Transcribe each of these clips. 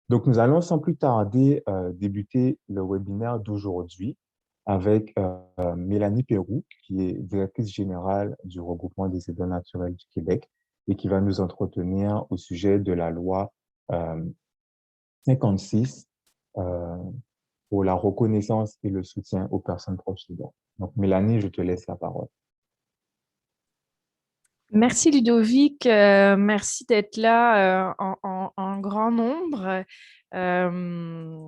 Donc, nous allons sans plus tarder débuter le webinaire d'aujourd'hui avec Mélanie Pérou, qui est directrice générale du regroupement des aidants naturels du Québec et qui va nous entretenir au sujet de la loi euh, 56 euh, pour la reconnaissance et le soutien aux personnes proches aidants. Donc, Mélanie, je te laisse la parole. Merci Ludovic, merci d'être là en grand nombre. Euh,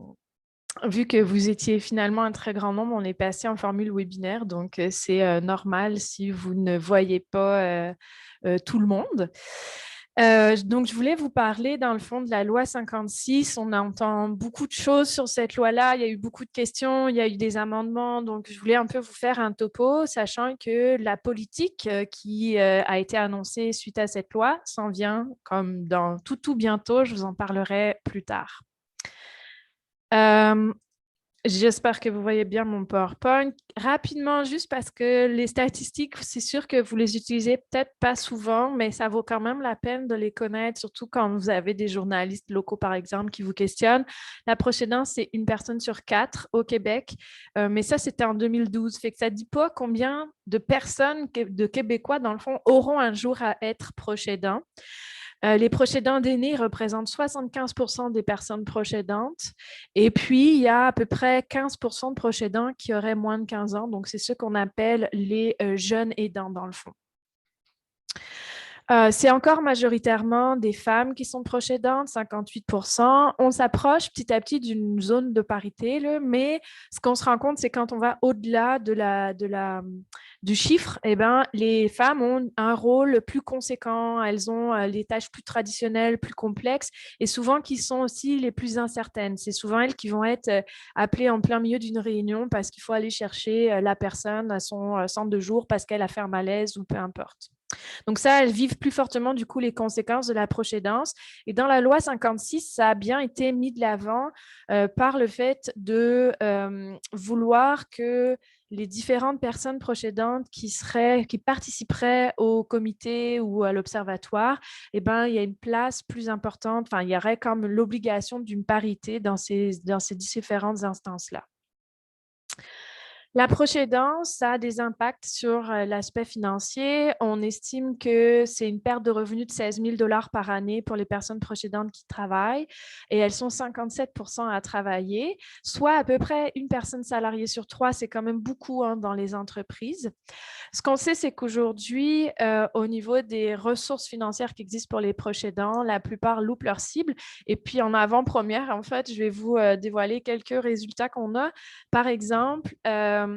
Vu que vous étiez finalement un très grand nombre, on est passé en formule webinaire, donc c'est normal si vous ne voyez pas tout le monde. Donc, je voulais vous parler, dans le fond, de la loi 56. On entend beaucoup de choses sur cette loi-là. Il y a eu beaucoup de questions, il y a eu des amendements. Donc, je voulais un peu vous faire un topo, sachant que la politique qui a été annoncée suite à cette loi s'en vient comme dans tout bientôt. Je vous en parlerai plus tard. Euh, J'espère que vous voyez bien mon PowerPoint. Rapidement, juste parce que les statistiques, c'est sûr que vous les utilisez peut-être pas souvent, mais ça vaut quand même la peine de les connaître, surtout quand vous avez des journalistes locaux, par exemple, qui vous questionnent. La prochaine, c'est une personne sur quatre au Québec, mais ça, c'était en 2012. Fait que ça ne dit pas combien de personnes, de Québécois, dans le fond, auront un jour à être proches aidants. Les proches aidants d'aînés représentent 75 des personnes proches aidantes. Et puis, il y a à peu près 15 de proches aidants qui auraient moins de 15 ans. Donc, c'est ce qu'on appelle les jeunes aidants, dans le fond. C'est encore majoritairement des femmes qui sont proches aidantes, 58%. On s'approche petit à petit d'une zone de parité, là, mais ce qu'on se rend compte, c'est quand on va au-delà du chiffre, eh ben, les femmes ont un rôle plus conséquent, elles ont les tâches plus traditionnelles, plus complexes, et souvent qui sont aussi les plus incertaines. C'est souvent elles qui vont être appelées en plein milieu d'une réunion parce qu'il faut aller chercher la personne à son centre de jour parce qu'elle a fait un malaise ou peu importe. Donc ça, elles vivent plus fortement du coup les conséquences de la proche-aidance. Et dans la loi 56, ça a bien été mis de l'avant par le fait de vouloir que les différentes personnes proche-aidantes qui participeraient au comité ou à l'observatoire, eh ben, il y a une place plus importante, enfin, il y aurait comme l'obligation d'une parité dans ces différentes instances-là. La proche-aidance, ça a des impacts sur l'aspect financier. On estime que c'est une perte de revenus de 16 000 par année pour les personnes proche-aidantes qui travaillent et elles sont 57 à travailler, soit à peu près une personne salariée sur trois. C'est quand même beaucoup hein, dans les entreprises. Ce qu'on sait, c'est qu'aujourd'hui, au niveau des ressources financières qui existent pour les proches aidants, la plupart loupent leur cible. Et puis, en avant-première, en fait, je vais vous dévoiler quelques résultats qu'on a. Par exemple, là,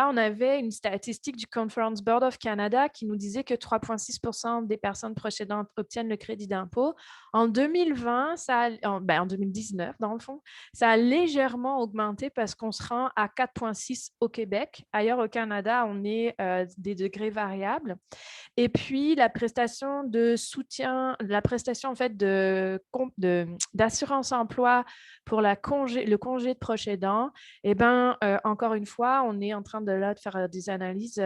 on avait une statistique du Conference Board of Canada qui nous disait que 3,6 des personnes proches aidantes obtiennent le crédit d'impôt. En 2020, en 2019, dans le fond, ça a légèrement augmenté parce qu'on se rend à 4,6 au Québec. Ailleurs, au Canada, on est des degrés variables. Et puis, la prestation de soutien, la prestation en fait d'assurance emploi pour le congé de proche aidant, eh ben, encore une fois, on est en train de faire des analyses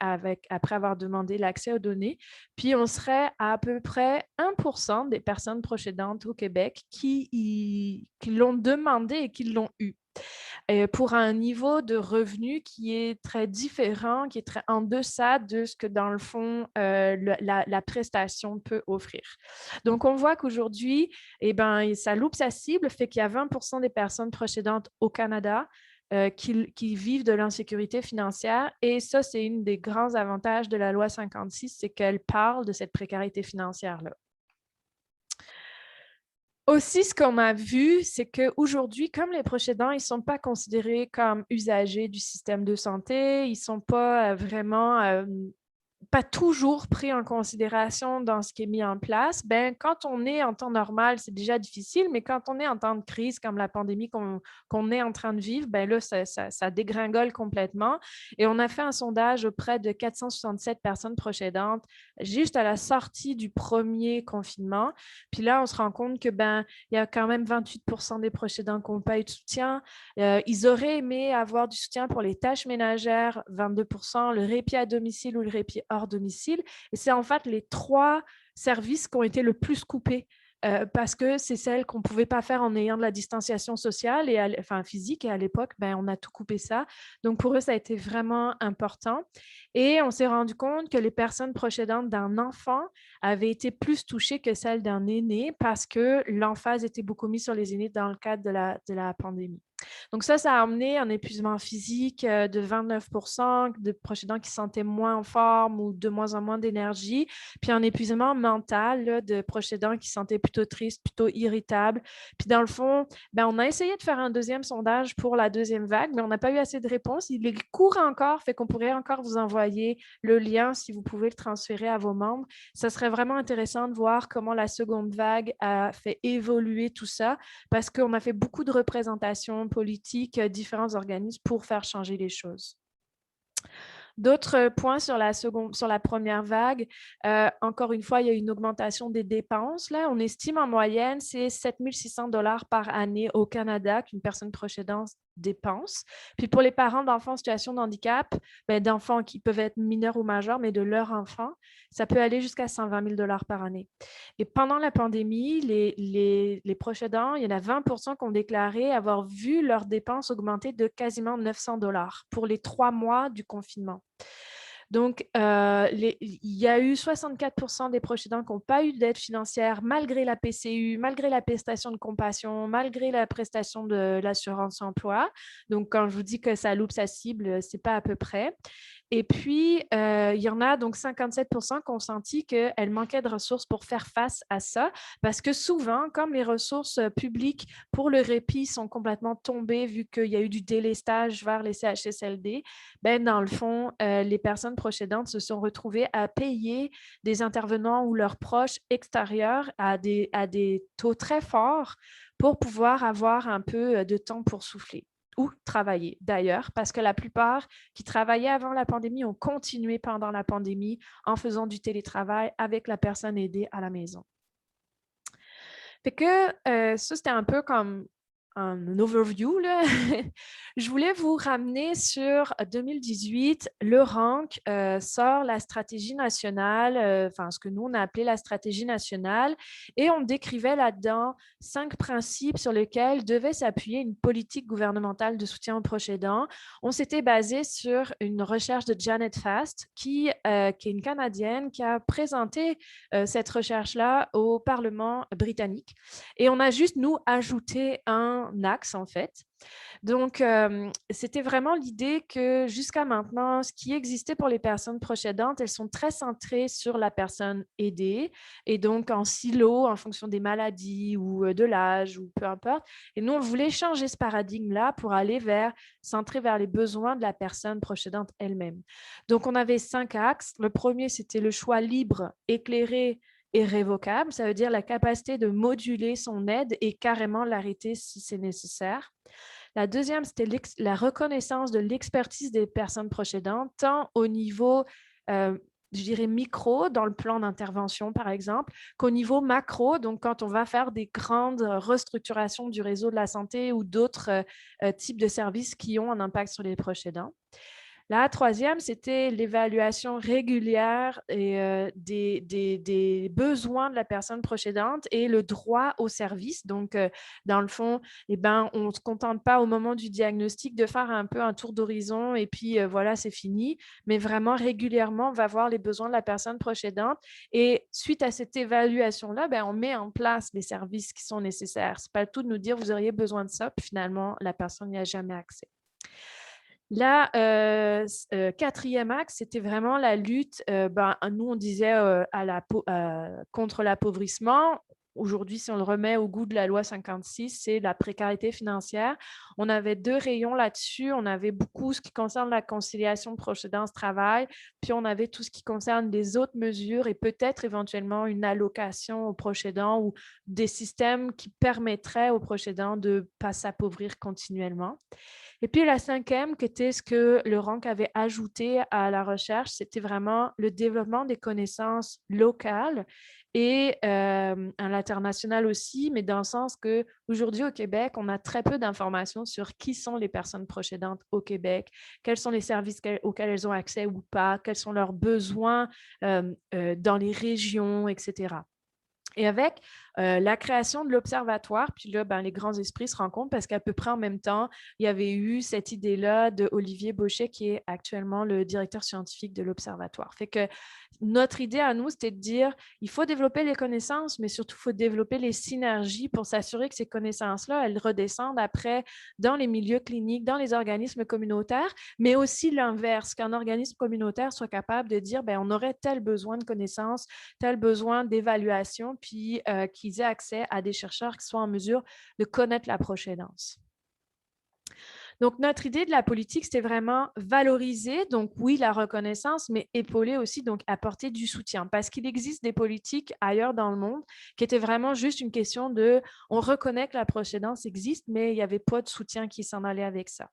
après avoir demandé l'accès aux données. Puis, on serait à peu près 1% des personnes proches aidantes au Québec qui l'ont demandé et qui l'ont eu pour un niveau de revenu qui est très différent, qui est très en deçà de ce que, dans le fond, la prestation peut offrir. Donc, on voit qu'aujourd'hui, eh ben, ça loupe sa cible, fait qu'il y a 20% des personnes proches aidantes au Canada qui vivent de l'insécurité financière. Et ça, c'est un des grands avantages de la loi 56, c'est qu'elle parle de cette précarité financière-là. Aussi, ce qu'on a vu, c'est qu'aujourd'hui, comme les proches aidants, ils ne sont pas considérés comme usagers du système de santé, ils ne sont pas vraiment pas toujours pris en considération dans ce qui est mis en place, ben, quand on est en temps normal, c'est déjà difficile, mais quand on est en temps de crise, comme la pandémie qu'on est en train de vivre, ben là, ça dégringole complètement. Et on a fait un sondage auprès de 467 personnes proches aidantes juste à la sortie du premier confinement. Puis là, on se rend compte que ben, il y a quand même 28% des proches aidants qui n'ont pas eu de soutien. Ils auraient aimé avoir du soutien pour les tâches ménagères, 22%, le répit à domicile ou le répit hors domicile. Et c'est en fait les trois services qui ont été le plus coupés parce que c'est celle qu'on ne pouvait pas faire en ayant de la distanciation sociale, enfin physique, et à l'époque, ben, on a tout coupé ça. Donc, pour eux, ça a été vraiment important. Et on s'est rendu compte que les personnes proches aidantes d'un enfant avaient été plus touchées que celles d'un aîné parce que l'emphase était beaucoup mise sur les aînés dans le cadre de la pandémie. Donc ça a amené un épuisement physique de 29%, de proches aidants qui se sentaient moins en forme ou de moins en moins d'énergie, puis un épuisement mental là, de proches aidants qui se sentaient plutôt tristes, plutôt irritables. Puis dans le fond, ben, on a essayé de faire un deuxième sondage pour la deuxième vague, mais on n'a pas eu assez de réponses. Il est court encore, fait qu'on pourrait encore vous envoyer le lien si vous pouvez le transférer à vos membres. Ça serait vraiment intéressant de voir comment la seconde vague a fait évoluer tout ça, parce qu'on a fait beaucoup de représentations politiques, différents organismes pour faire changer les choses. D'autres points sur la première vague, encore une fois, il y a une augmentation des dépenses. Là. On estime en moyenne, c'est 7 600 $ par année au Canada qu'une personne proche aidante dépense. Puis pour les parents d'enfants en situation de handicap, ben, d'enfants qui peuvent être mineurs ou majeurs, mais de leurs enfants, ça peut aller jusqu'à 120 000 $ par année. Et pendant la pandémie, les proches aidants, il y en a 20% qui ont déclaré avoir vu leurs dépenses augmenter de quasiment 900 $ pour les 3 mois du confinement. Donc, il y a eu 64% des proches aidants qui n'ont pas eu d'aide financière malgré la PCU, malgré la prestation de compassion, malgré la prestation de l'assurance emploi. Donc, quand je vous dis que ça loupe sa cible, ce n'est pas à peu près. Et puis, il y en a donc 57% qui ont senti qu'elles manquaient de ressources pour faire face à ça, parce que souvent, comme les ressources publiques pour le répit sont complètement tombées vu qu'il y a eu du délestage vers les CHSLD, ben, dans le fond, les personnes proches aidantes se sont retrouvées à payer des intervenants ou leurs proches extérieurs à des taux très forts pour pouvoir avoir un peu de temps pour souffler ou travailler d'ailleurs, parce que la plupart qui travaillaient avant la pandémie ont continué pendant la pandémie en faisant du télétravail avec la personne aidée à la maison. Fait que ça, c'était un peu comme un overview, là. Je voulais vous ramener sur 2018. Le RANC sort la stratégie nationale, enfin ce que nous, on a appelé la stratégie nationale, et on décrivait là-dedans 5 principes sur lesquels devait s'appuyer une politique gouvernementale de soutien aux proches aidants. On s'était basé sur une recherche de Janet Fast, qui est une Canadienne, qui a présenté cette recherche-là au Parlement britannique. Et on a juste, nous, ajouté un axe, en fait. Donc, c'était vraiment l'idée que jusqu'à maintenant, ce qui existait pour les personnes proches aidantes, elles sont très centrées sur la personne aidée et donc en silo en fonction des maladies ou de l'âge ou peu importe. Et nous, on voulait changer ce paradigme-là pour aller centrer vers les besoins de la personne proche aidante elle-même. Donc, on avait 5 axes. Le premier, c'était le choix libre, éclairé et révocable. Ça veut dire la capacité de moduler son aide et carrément l'arrêter si c'est nécessaire. La deuxième, c'était la reconnaissance de l'expertise des personnes proches aidantes, tant au niveau, je dirais, micro, dans le plan d'intervention, par exemple, qu'au niveau macro, donc quand on va faire des grandes restructurations du réseau de la santé ou d'autres types de services qui ont un impact sur les proches aidants. La troisième, c'était l'évaluation régulière des besoins de la personne proche aidante et le droit au service. Donc, dans le fond, on ne se contente pas au moment du diagnostic de faire un peu un tour d'horizon et puis voilà, c'est fini. Mais vraiment, régulièrement, on va voir les besoins de la personne proche aidante. Et suite à cette évaluation-là, on met en place les services qui sont nécessaires. Ce n'est pas le tout de nous dire vous auriez besoin de ça, puis finalement, la personne n'y a jamais accès. Là, quatrième axe, c'était vraiment la lutte. Nous, on disait contre l'appauvrissement. Aujourd'hui, si on le remet au goût de la loi 56, c'est la précarité financière. On avait 2 rayons là-dessus. On avait beaucoup ce qui concerne la conciliation proche aidance-travail, puis on avait tout ce qui concerne les autres mesures et peut-être éventuellement une allocation aux proches aidants ou des systèmes qui permettraient aux proches aidants de ne pas s'appauvrir continuellement. Et puis la cinquième, qui était ce que le RANC avait ajouté à la recherche, c'était vraiment le développement des connaissances locales et à l'international aussi, mais dans le sens qu'aujourd'hui au Québec, on a très peu d'informations sur qui sont les personnes proches aidantes au Québec, quels sont les services auxquels elles ont accès ou pas, quels sont leurs besoins dans les régions, etc. Et avec la création de l'Observatoire, puis là, les grands esprits se rencontrent parce qu'à peu près en même temps, il y avait eu cette idée-là de Olivier Bauchet, qui est actuellement le directeur scientifique de l'Observatoire. Fait que notre idée à nous, c'était de dire, il faut développer les connaissances, mais surtout, il faut développer les synergies pour s'assurer que ces connaissances-là, elles redescendent après dans les milieux cliniques, dans les organismes communautaires, mais aussi l'inverse, qu'un organisme communautaire soit capable de dire, on aurait tel besoin de connaissances, tel besoin d'évaluation, puis qu'ils aient accès à des chercheurs qui soient en mesure de connaître la proche aidance. Donc, notre idée de la politique, c'était vraiment valoriser, donc oui, la reconnaissance, mais épauler aussi, donc apporter du soutien. Parce qu'il existe des politiques ailleurs dans le monde qui étaient vraiment juste une question de, on reconnaît que la proche aidance existe, mais il n'y avait pas de soutien qui s'en allait avec ça.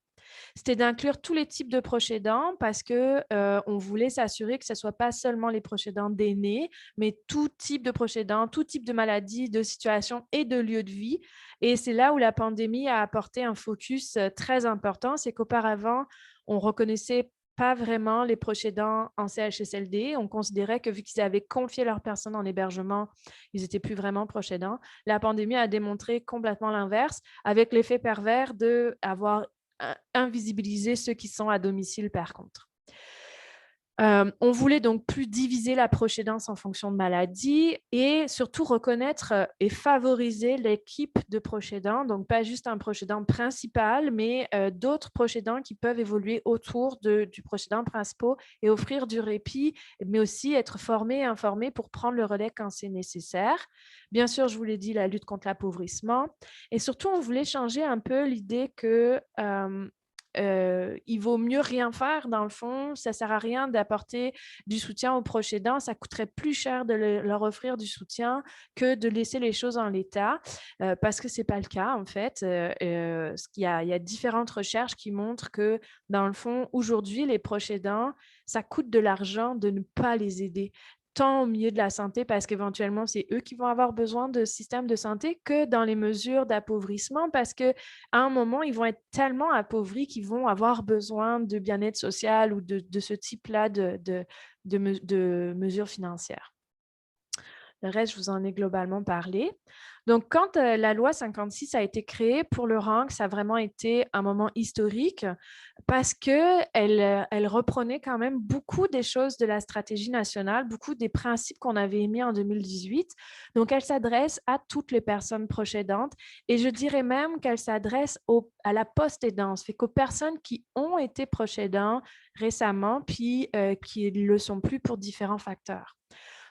C'était d'inclure tous les types de proches aidants parce qu'on voulait s'assurer que ce ne soit pas seulement les proches aidants d'aînés, mais tout type de proches aidants, tout type de maladie, de situation et de lieu de vie. Et c'est là où la pandémie a apporté un focus très important. C'est qu'auparavant, on ne reconnaissait pas vraiment les proches aidants en CHSLD. On considérait que vu qu'ils avaient confié leurs personnes en hébergement, ils n'étaient plus vraiment proches aidants. La pandémie a démontré complètement l'inverse, avec l'effet pervers d'avoir invisibiliser ceux qui sont à domicile par contre. On voulait donc plus diviser la proche aidance en fonction de maladie et surtout reconnaître et favoriser l'équipe de proches aidants, donc pas juste un proche aidant principal, mais d'autres proches aidants qui peuvent évoluer autour du proche aidant principal et offrir du répit, mais aussi être formés et informés pour prendre le relais quand c'est nécessaire. Bien sûr, je vous l'ai dit, la lutte contre l'appauvrissement. Et surtout, on voulait changer un peu l'idée que il vaut mieux rien faire dans le fond, ça ne sert à rien d'apporter du soutien aux proches aidants, ça coûterait plus cher de leur offrir du soutien que de laisser les choses en l'état, parce que ce n'est pas le cas en fait. Il y a différentes recherches qui montrent que dans le fond, aujourd'hui, les proches aidants, ça coûte de l'argent de ne pas les aider, tant au milieu de la santé, parce qu'éventuellement, c'est eux qui vont avoir besoin de systèmes de santé, que dans les mesures d'appauvrissement, parce qu'à un moment, ils vont être tellement appauvris qu'ils vont avoir besoin de bien-être social ou de ce type-là de mesures financières. Le reste, je vous en ai globalement parlé. Donc, quand la loi 56 a été créée pour le RANC, ça a vraiment été un moment historique parce qu'elle reprenait quand même beaucoup des choses de la stratégie nationale, beaucoup des principes qu'on avait émis en 2018. Donc, elle s'adresse à toutes les personnes proches aidantes et je dirais même qu'elle s'adresse à la post-aidance, fait qu'aux personnes qui ont été proches aidants récemment puis qui ne le sont plus pour différents facteurs.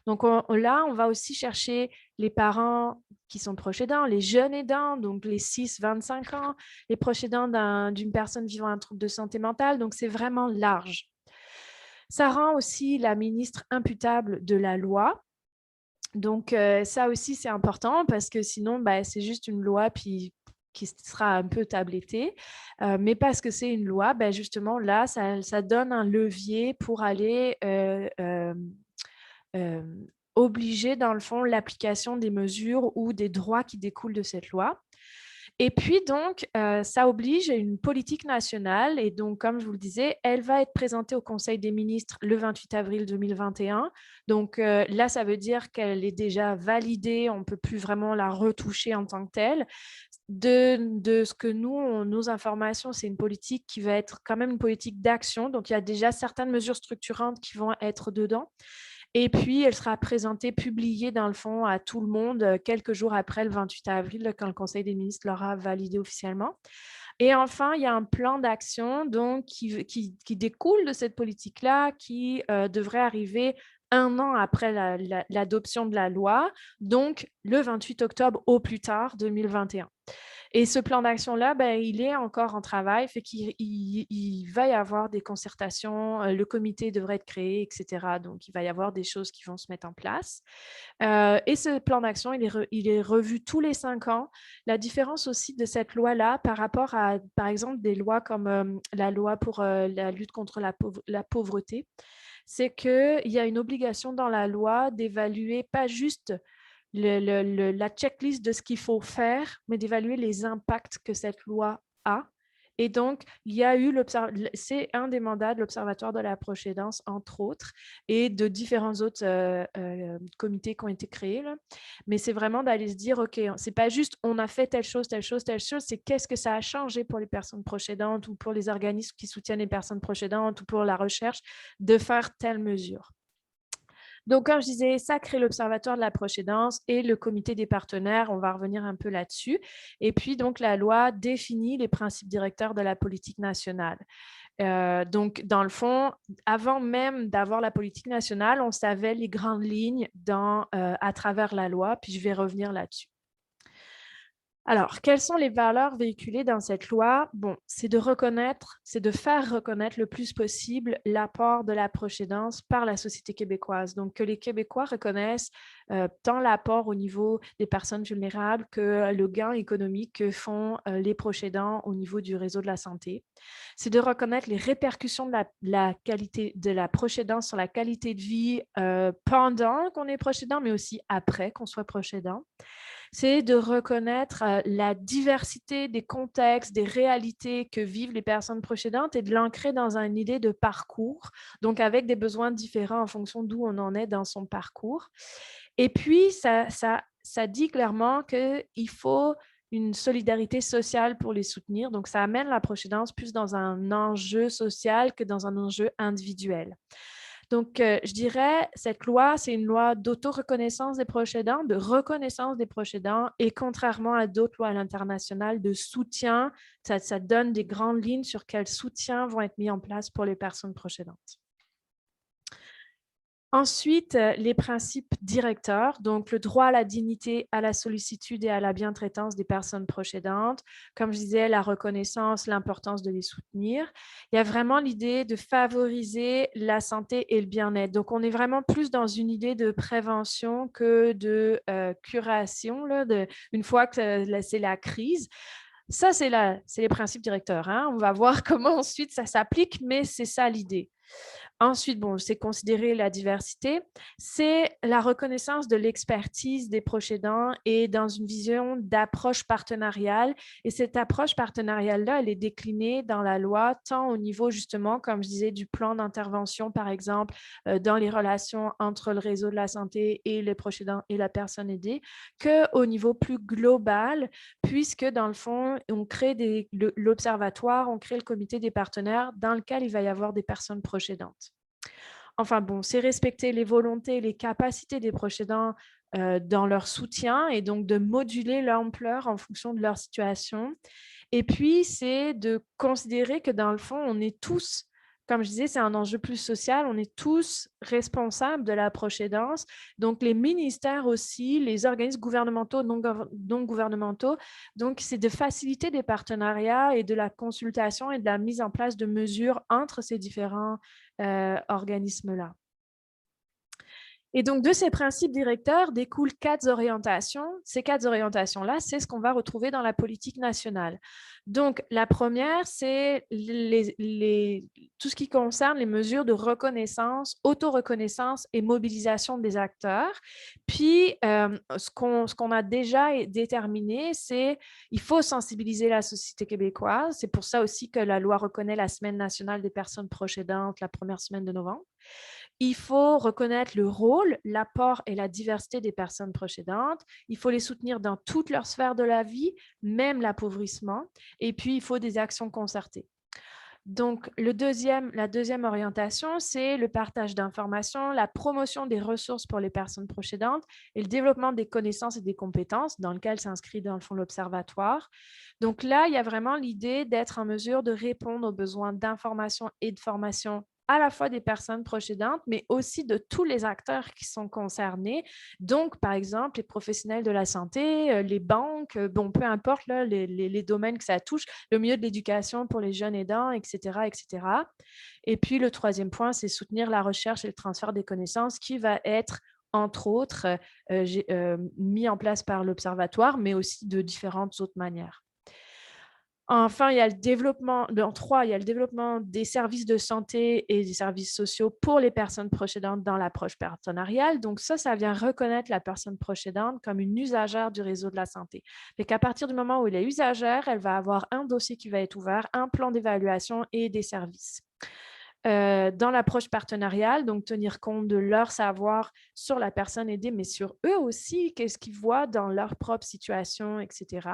Donc là, on va aussi chercher les parents qui sont proches aidants, les jeunes aidants, donc les 6-25 ans, les proches aidants d'une personne vivant un trouble de santé mentale. Donc, c'est vraiment large. Ça rend aussi la ministre imputable de la loi. Donc, ça aussi, c'est important parce que sinon, c'est juste une loi puis qui sera un peu tablettée. Mais parce que c'est une loi, justement, là, ça donne un levier pour aller obliger, dans le fond, l'application des mesures ou des droits qui découlent de cette loi. Et puis, donc, ça oblige à une politique nationale. Et donc, comme je vous le disais, elle va être présentée au Conseil des ministres le 28 avril 2021. Donc, là, ça veut dire qu'elle est déjà validée. On ne peut plus vraiment la retoucher en tant que telle. De ce que nos informations, c'est une politique qui va être quand même une politique d'action. Donc, il y a déjà certaines mesures structurantes qui vont être dedans. Et puis, elle sera présentée, publiée dans le fond à tout le monde quelques jours après le 28 avril, quand le Conseil des ministres l'aura validé officiellement. Et enfin, il y a un plan d'action qui découle de cette politique-là, qui devrait arriver un an après l'adoption de la loi, donc le 28 octobre au plus tard 2021. Et ce plan d'action-là, il est encore en travail, fait qu'il va y avoir des concertations, le comité devrait être créé, etc. Donc, il va y avoir des choses qui vont se mettre en place. Et ce plan d'action, il est revu tous les 5 ans. La différence aussi de cette loi-là par rapport à, par exemple, des lois comme la loi pour la lutte contre la pauvreté, c'est qu'il y a une obligation dans la loi d'évaluer pas juste la checklist de ce qu'il faut faire, mais d'évaluer les impacts que cette loi a Et donc, c'est un des mandats de l'Observatoire de la proche aidance, entre autres, et de différents autres comités qui ont été créés, là. Mais c'est vraiment d'aller se dire, OK, c'est pas juste on a fait telle chose, telle chose, telle chose, c'est qu'est-ce que ça a changé pour les personnes proches aidantes ou pour les organismes qui soutiennent les personnes proches aidantes ou pour la recherche de faire telle mesure. Donc, comme je disais, ça crée l'Observatoire de la proche aidance et le comité des partenaires. On va revenir un peu là-dessus. Et puis, donc, la loi définit les principes directeurs de la politique nationale. Donc, dans le fond, avant même d'avoir la politique nationale, on savait les grandes lignes à travers la loi, puis je vais revenir là-dessus. Alors, quelles sont les valeurs véhiculées dans cette loi? Bon, c'est de faire reconnaître le plus possible l'apport de la proche aidance par la société québécoise. Donc, que les Québécois reconnaissent tant l'apport au niveau des personnes vulnérables que le gain économique que font les proches aidants au niveau du réseau de la santé. C'est de reconnaître les répercussions de la qualité de la proche aidance sur la qualité de vie pendant qu'on est proche aidant, mais aussi après qu'on soit proche aidant. C'est de reconnaître la diversité des contextes, des réalités que vivent les personnes proches aidantes et de l'ancrer dans une idée de parcours, donc avec des besoins différents en fonction d'où on en est dans son parcours. Et puis, ça dit clairement qu'il faut une solidarité sociale pour les soutenir. Donc, ça amène la proche aidance plus dans un enjeu social que dans un enjeu individuel. Donc, je dirais, cette loi, c'est une loi d'auto-reconnaissance des proches aidants, de reconnaissance des proches aidants, et contrairement à d'autres lois à l'international, de soutien, ça donne des grandes lignes sur quels soutiens vont être mis en place pour les personnes proches aidantes. Ensuite, les principes directeurs, donc le droit à la dignité, à la sollicitude et à la bientraitance des personnes proches aidantes. Comme je disais, la reconnaissance, l'importance de les soutenir. Il y a vraiment l'idée de favoriser la santé et le bien-être. Donc, on est vraiment plus dans une idée de prévention que de curation, là, une fois que c'est la crise. Ça, c'est les principes directeurs, hein. On va voir comment ensuite ça s'applique, mais c'est ça l'idée. Ensuite, bon, c'est considérer la diversité, c'est la reconnaissance de l'expertise des proches aidants et dans une vision d'approche partenariale. Et cette approche partenariale-là, elle est déclinée dans la loi, tant au niveau justement, comme je disais, du plan d'intervention, par exemple, dans les relations entre le réseau de la santé et les proches aidants et la personne aidée, qu'au niveau plus global, puisque dans le fond, on crée l'observatoire, on crée le comité des partenaires dans lequel il va y avoir des personnes proches aidantes. Enfin bon, c'est respecter les volontés et les capacités des proches aidants dans leur soutien et donc de moduler l'ampleur en fonction de leur situation. Et puis, c'est de considérer que dans le fond, on est tous, comme je disais, c'est un enjeu plus social, on est tous responsables de la proche aidance. Donc, les ministères aussi, les organismes gouvernementaux, non gouvernementaux. Donc, c'est de faciliter des partenariats et de la consultation et de la mise en place de mesures entre ces différents organismes-là. Et donc, de ces principes directeurs découlent 4 orientations. Ces 4 orientations-là, c'est ce qu'on va retrouver dans la politique nationale. Donc, la première, c'est tout ce qui concerne les mesures de reconnaissance, auto-reconnaissance et mobilisation des acteurs. Puis, ce qu'on a déjà déterminé, c'est qu'il faut sensibiliser la société québécoise. C'est pour ça aussi que la loi reconnaît la Semaine nationale des personnes proches aidantes la première semaine de novembre. Il faut reconnaître le rôle, l'apport et la diversité des personnes proches aidantes. Il faut les soutenir dans toutes leurs sphères de la vie, même l'appauvrissement. Et puis, il faut des actions concertées. Donc, la deuxième orientation, c'est le partage d'informations, la promotion des ressources pour les personnes proches aidantes et le développement des connaissances et des compétences dans lequel s'inscrit dans le fond l'Observatoire. Donc là, il y a vraiment l'idée d'être en mesure de répondre aux besoins d'information et de formation à la fois des personnes proches aidantes, mais aussi de tous les acteurs qui sont concernés. Donc, par exemple, les professionnels de la santé, les banques, bon, peu importe là, les domaines que ça touche, le milieu de l'éducation pour les jeunes aidants, etc., etc. Et puis, le troisième point, c'est soutenir la recherche et le transfert des connaissances qui va être entre autres, mis en place par l'Observatoire, mais aussi de différentes autres manières. Enfin, il y a le développement, en 3, il y a le développement des services de santé et des services sociaux pour les personnes proches aidantes dans l'approche partenariale. Donc ça vient reconnaître la personne proche aidante comme une usagère du réseau de la santé. Et qu'à partir du moment où elle est usagère, elle va avoir un dossier qui va être ouvert, un plan d'évaluation et des services. Dans l'approche partenariale, donc tenir compte de leur savoir sur la personne aidée, mais sur eux aussi, qu'est-ce qu'ils voient dans leur propre situation, etc.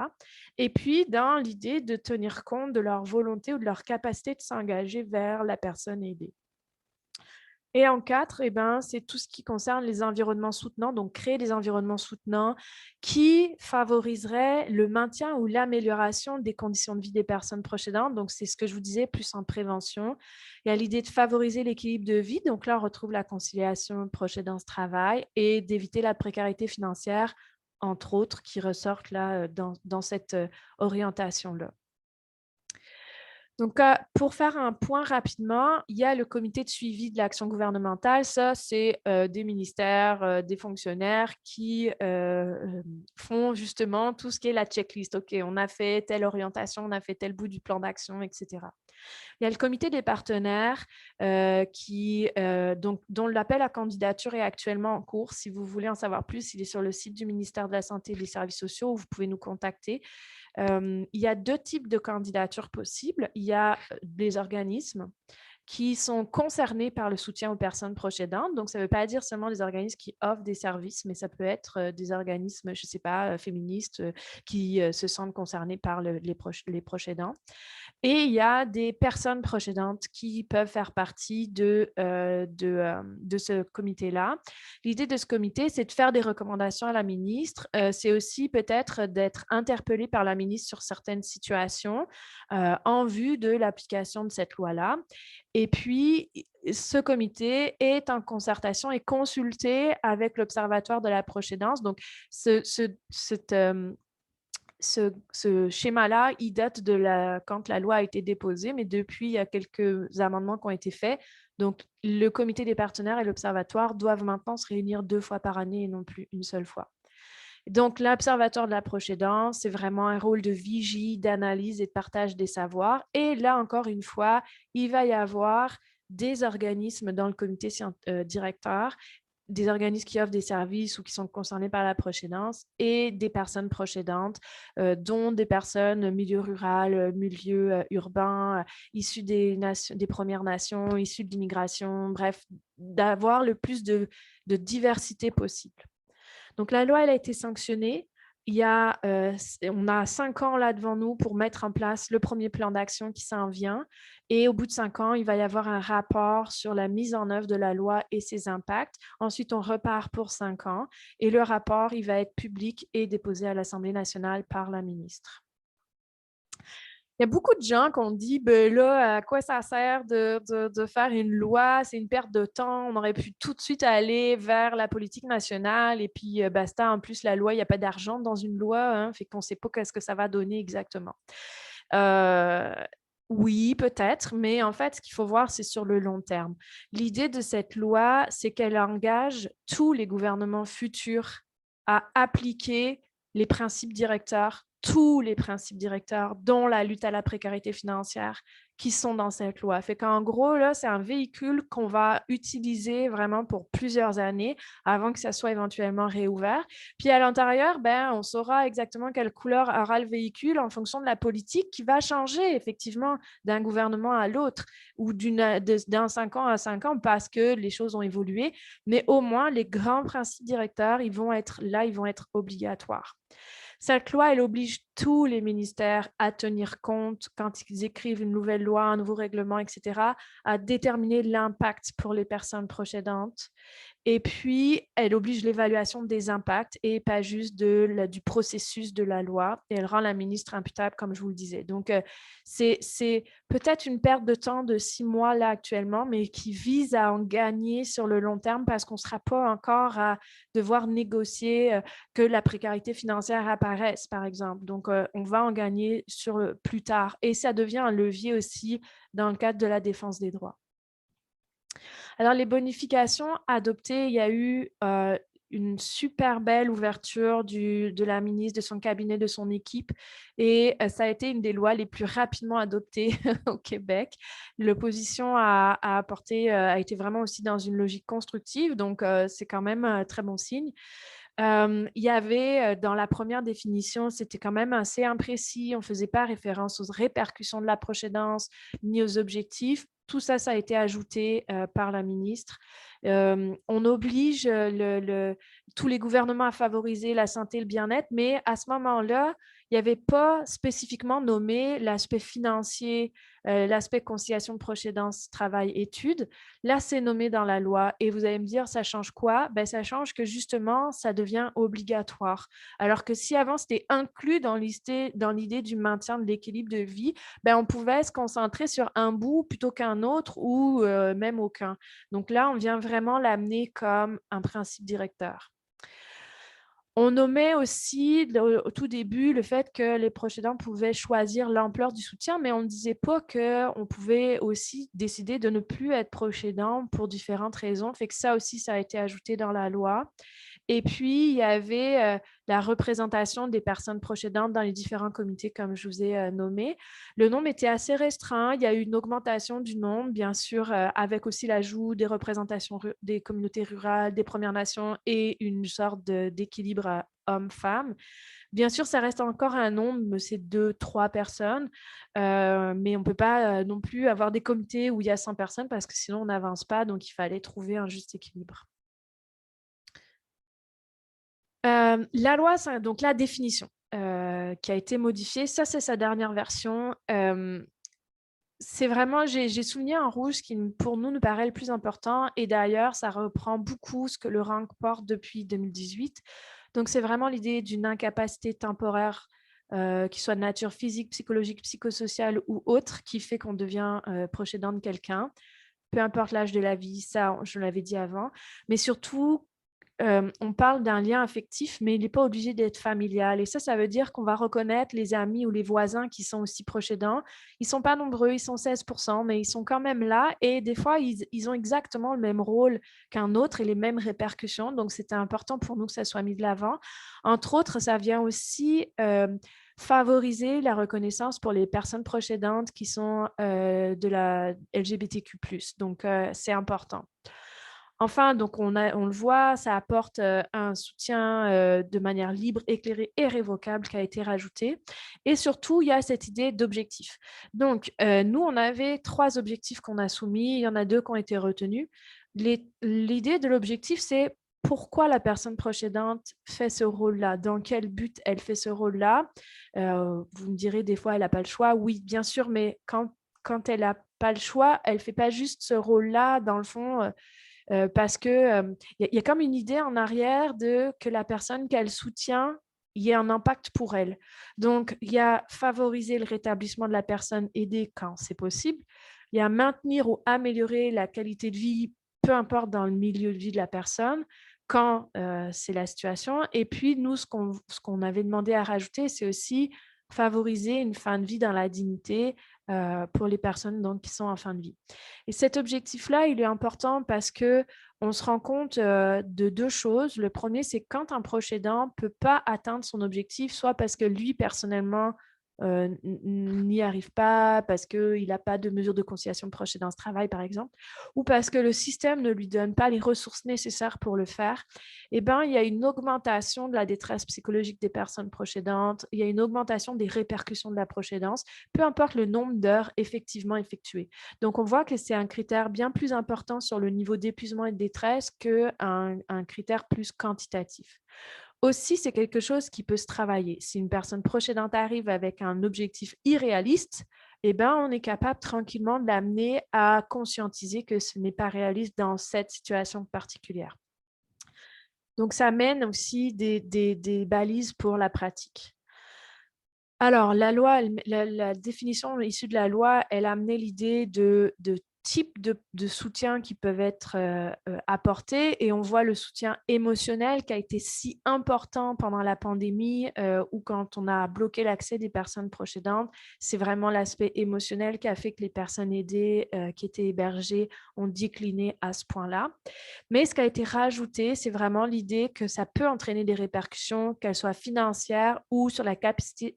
Et puis, dans l'idée de tenir compte de leur volonté ou de leur capacité de s'engager vers la personne aidée. Et en 4, c'est tout ce qui concerne les environnements soutenants, donc créer des environnements soutenants qui favoriseraient le maintien ou l'amélioration des conditions de vie des personnes proches aidantes. Donc, c'est ce que je vous disais, plus en prévention. Il y a l'idée de favoriser l'équilibre de vie. Donc là, on retrouve la conciliation proche aidance-travail et d'éviter la précarité financière, entre autres, qui ressortent là dans cette orientation-là. Donc, pour faire un point rapidement, il y a le comité de suivi de l'action gouvernementale. Ça, c'est des ministères, des fonctionnaires qui font justement tout ce qui est la checklist. OK, on a fait telle orientation, on a fait tel bout du plan d'action, etc. Il y a le comité des partenaires dont l'appel à candidature est actuellement en cours. Si vous voulez en savoir plus, il est sur le site du ministère de la Santé et des Services sociaux où vous pouvez nous contacter. Il y a 2 types de candidatures possibles. Il y a des organismes qui sont concernés par le soutien aux personnes proches aidantes. Donc, ça ne veut pas dire seulement des organismes qui offrent des services, mais ça peut être des organismes, je ne sais pas, féministes qui se sentent concernés par les proches aidants. Et il y a des personnes proches aidantes qui peuvent faire partie de ce comité-là. L'idée de ce comité, c'est de faire des recommandations à la ministre. C'est aussi peut-être d'être interpellé par la ministre sur certaines situations en vue de l'application de cette loi-là. Et puis, ce comité est en concertation et consulté avec l'Observatoire de la proche aidance. Donc, ce schéma-là, il date de quand la loi a été déposée, mais depuis, il y a quelques amendements qui ont été faits. Donc, le comité des partenaires et l'Observatoire doivent maintenant se réunir 2 fois par année et non plus une seule fois. Donc, l'Observatoire de la proche aidance, c'est vraiment un rôle de vigie, d'analyse et de partage des savoirs. Et là, encore une fois, il va y avoir des organismes dans le comité directeur, des organismes qui offrent des services ou qui sont concernés par la proche aidance et des personnes proches aidantes, dont des personnes milieu rural, milieu urbain, issues des Premières Nations, issues de l'immigration, bref, d'avoir le plus de diversité possible. Donc, la loi, elle a été sanctionnée. On a 5 ans là devant nous pour mettre en place le premier plan d'action qui s'en vient. Et au bout de 5 ans, il va y avoir un rapport sur la mise en œuvre de la loi et ses impacts. Ensuite, on repart pour 5 ans. Et le rapport, il va être public et déposé à l'Assemblée nationale par la ministre. Il y a beaucoup de gens qui ont dit, ben là, à quoi ça sert de faire une loi? C'est une perte de temps. On aurait pu tout de suite aller vers la politique nationale et puis basta. En plus, la loi, il n'y a pas d'argent dans une loi, hein, fait qu'on ne sait pas qu'est-ce que ça va donner exactement. Oui, peut-être, mais en fait, ce qu'il faut voir, c'est sur le long terme. L'idée de cette loi, c'est qu'elle engage tous les gouvernements futurs à appliquer les principes directeurs, tous les principes directeurs, dont la lutte à la précarité financière, qui sont dans cette loi. Fait qu'en gros, là, c'est un véhicule qu'on va utiliser vraiment pour plusieurs années avant que ça soit éventuellement réouvert. Puis à l'intérieur, on saura exactement quelle couleur aura le véhicule en fonction de la politique qui va changer effectivement d'un gouvernement à l'autre ou d'un 5 ans à 5 ans parce que les choses ont évolué. Mais au moins, les grands principes directeurs, ils vont être là, ils vont être obligatoires. Cette loi, elle oblige tous les ministères à tenir compte, quand ils écrivent une nouvelle loi, un nouveau règlement, etc., à déterminer l'impact pour les personnes proches aidantes. Et puis, elle oblige l'évaluation des impacts et pas juste du processus de la loi. Et elle rend la ministre imputable, comme je vous le disais. Donc, c'est peut-être une perte de temps de 6 mois là actuellement, mais qui vise à en gagner sur le long terme parce qu'on ne sera pas encore à devoir négocier que la précarité financière apparaisse, par exemple. Donc, on va en gagner plus tard. Et ça devient un levier aussi dans le cadre de la défense des droits. Alors, les bonifications adoptées, il y a eu une super belle ouverture de la ministre, de son cabinet, de son équipe. Et ça a été une des lois les plus rapidement adoptées au Québec. L'opposition a été vraiment aussi dans une logique constructive, donc c'est quand même un très bon signe. Il y avait, dans la première définition, c'était quand même assez imprécis. On ne faisait pas référence aux répercussions de la proche-aidance ni aux objectifs. Tout ça, ça a été ajouté par la ministre. On oblige tous les gouvernements à favoriser la santé et le bien-être, mais à ce moment-là, il n'y avait pas spécifiquement nommé l'aspect financier, l'aspect conciliation proche-aidance, travail, études. Là, c'est nommé dans la loi et vous allez me dire, ça change quoi? Ben, ça change que justement, ça devient obligatoire. Alors que si avant, c'était inclus dans l'idée du maintien de l'équilibre de vie, ben, on pouvait se concentrer sur un bout plutôt qu'un autre ou même aucun. Donc là, on vient vraiment l'amener comme un principe directeur. On nommait aussi au tout début le fait que les proches aidants pouvaient choisir l'ampleur du soutien, mais on ne disait pas qu'on pouvait aussi décider de ne plus être proche aidant pour différentes raisons. Fait que ça aussi, ça a été ajouté dans la loi. Et puis, il y avait la représentation des personnes proches aidantes dans les différents comités, comme je vous ai nommé. Le nombre était assez restreint. Il y a eu une augmentation du nombre, bien sûr, avec aussi l'ajout des représentations des communautés rurales, des Premières Nations et une sorte d'équilibre hommes-femmes. Bien sûr, ça reste encore un nombre, c'est 2-3 personnes, mais on ne peut pas non plus avoir des comités où il y a 100 personnes parce que sinon, on n'avance pas. Donc, il fallait trouver un juste équilibre. La loi, donc la définition qui a été modifiée, ça c'est sa dernière version. C'est vraiment, j'ai souligné en rouge ce qui pour nous nous paraît le plus important et d'ailleurs ça reprend beaucoup ce que le RANC porte depuis 2018. Donc c'est vraiment l'idée d'une incapacité temporaire qui soit de nature physique, psychologique, psychosociale ou autre qui fait qu'on devient proche aidant de quelqu'un, peu importe l'âge de la vie, ça je l'avais dit avant, mais surtout on parle d'un lien affectif, mais il n'est pas obligé d'être familial. Et ça veut dire qu'on va reconnaître les amis ou les voisins qui sont aussi proches aidants. Ils ne sont pas nombreux, ils sont 16%, mais ils sont quand même là. Et des fois, ils ont exactement le même rôle qu'un autre et les mêmes répercussions. Donc, c'était important pour nous que ça soit mis de l'avant. Entre autres, ça vient aussi favoriser la reconnaissance pour les personnes proches aidantes qui sont de la LGBTQ+. Donc, c'est important. Enfin, donc on le voit, ça apporte un soutien de manière libre, éclairée et révocable qui a été rajouté. Et surtout, il y a cette idée d'objectif. Donc, nous, on avait 3 objectifs qu'on a soumis. Il y en a 2 qui ont été retenus. L'idée de l'objectif, c'est pourquoi la personne proche aidante fait ce rôle-là, dans quel but elle fait ce rôle-là. Vous me direz, des fois, elle n'a pas le choix. Oui, bien sûr, mais quand elle n'a pas le choix, elle ne fait pas juste ce rôle-là, dans le fond, parce qu'il y a comme une idée en arrière de que la personne qu'elle soutient, il y a un impact pour elle. Donc, il y a favoriser le rétablissement de la personne, aider quand c'est possible. Il y a maintenir ou améliorer la qualité de vie, peu importe dans le milieu de vie de la personne, quand c'est la situation. Et puis, nous, ce qu'on avait demandé à rajouter, c'est aussi favoriser une fin de vie dans la dignité pour les personnes donc, qui sont en fin de vie. Et cet objectif-là, il est important parce qu'on se rend compte de 2 choses. Le premier, c'est quand un proche aidant ne peut pas atteindre son objectif, soit parce que lui, personnellement, n'y arrive pas, parce qu'il n'a pas de mesure de conciliation proche aidant ce travail, par exemple, ou parce que le système ne lui donne pas les ressources nécessaires pour le faire, eh ben, il y a une augmentation de la détresse psychologique des personnes proches aidantes, il y a une augmentation des répercussions de la proche aidance, peu importe le nombre d'heures effectivement effectuées. Donc, on voit que c'est un critère bien plus important sur le niveau d'épuisement et de détresse qu'un critère plus quantitatif. Aussi, c'est quelque chose qui peut se travailler. Si une personne proche aidante arrive avec un objectif irréaliste, eh ben, on est capable tranquillement de l'amener à conscientiser que ce n'est pas réaliste dans cette situation particulière. Donc, ça mène aussi des balises pour la pratique. Alors, la loi, la définition issue de la loi, elle a amené l'idée de types de soutien qui peuvent être apportés et on voit le soutien émotionnel qui a été si important pendant la pandémie ou quand on a bloqué l'accès des personnes proches aidantes. C'est vraiment l'aspect émotionnel qui a fait que les personnes aidées qui étaient hébergées ont décliné à ce point-là. Mais ce qui a été rajouté, c'est vraiment l'idée que ça peut entraîner des répercussions, qu'elles soient financières ou sur la capacité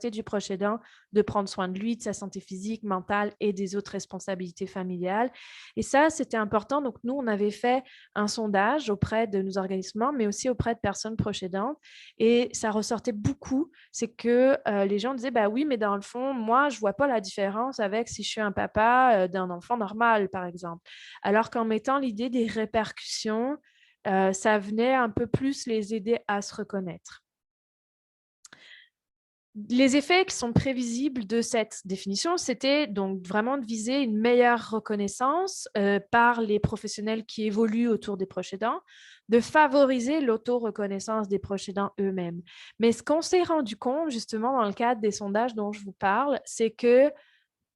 du proche aidant de prendre soin de lui, de sa santé physique, mentale et des autres responsabilités familiales. Et ça, c'était important. Donc, nous, on avait fait un sondage auprès de nos organismes, mais aussi auprès de personnes proches aidantes. Et ça ressortait beaucoup, c'est que les gens disaient, bah oui, mais dans le fond, moi, je ne vois pas la différence avec si je suis un papa d'un enfant normal, par exemple. Alors qu'en mettant l'idée des répercussions, ça venait un peu plus les aider à se reconnaître. Les effets qui sont prévisibles de cette définition, c'était donc vraiment de viser une meilleure reconnaissance par les professionnels qui évoluent autour des proches aidants, de favoriser l'auto-reconnaissance des proches aidants eux-mêmes. Mais ce qu'on s'est rendu compte, justement, dans le cadre des sondages dont je vous parle, c'est que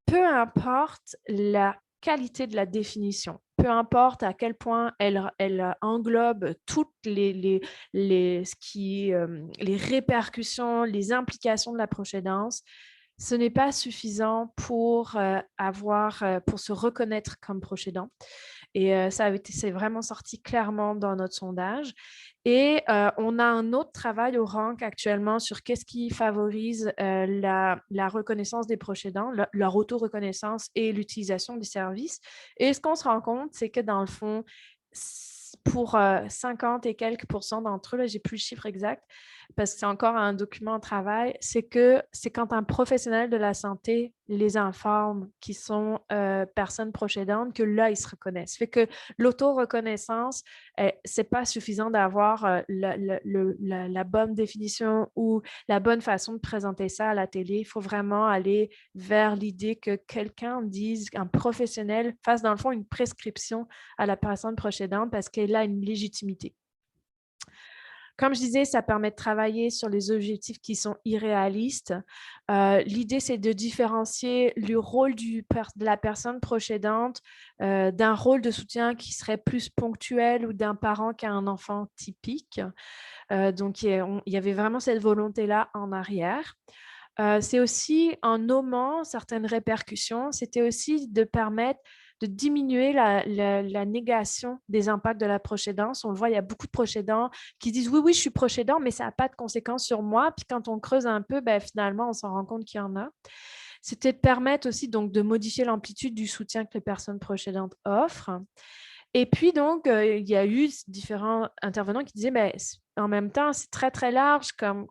peu importe la qualité de la définition, peu importe à quel point elle englobe toutes les répercussions, les implications de la proche aidance, ce n'est pas suffisant pour pour se reconnaître comme proche aidant. Et c'est vraiment sorti clairement dans notre sondage. Et on a un autre travail au RANC actuellement sur qu'est-ce qui favorise la reconnaissance des proches aidants, leur auto-reconnaissance et l'utilisation des services. Et ce qu'on se rend compte, c'est que dans le fond, pour 50 et quelques % d'entre eux, là, j'ai plus le chiffre exact, parce que c'est encore un document de travail, c'est que c'est quand un professionnel de la santé les informe qui sont personnes proches aidantes que là, ils se reconnaissent. Fait que l'auto-reconnaissance, c'est pas suffisant d'avoir la bonne définition ou la bonne façon de présenter ça à la télé. Il faut vraiment aller vers l'idée que quelqu'un dise, un professionnel fasse dans le fond une prescription à la personne proche aidante parce qu'elle a une légitimité. Comme je disais, ça permet de travailler sur les objectifs qui sont irréalistes. L'idée, c'est de différencier le rôle de la personne proche aidante d'un rôle de soutien qui serait plus ponctuel ou d'un parent qui a un enfant typique. Donc, il y avait vraiment cette volonté-là en arrière. C'est aussi, en nommant certaines répercussions, c'était aussi de permettre de diminuer la négation des impacts de la proche aidance. On le voit, il y a beaucoup de proches aidants qui disent « Oui, oui, je suis proche aidant, mais ça n'a pas de conséquences sur moi. » Puis quand on creuse un peu, ben, finalement, on s'en rend compte qu'il y en a. C'était de permettre aussi donc, de modifier l'amplitude du soutien que les personnes proches aidantes offrent. Et puis, donc, il y a eu différents intervenants qui disaient ben, « En même temps, c'est très, très large comme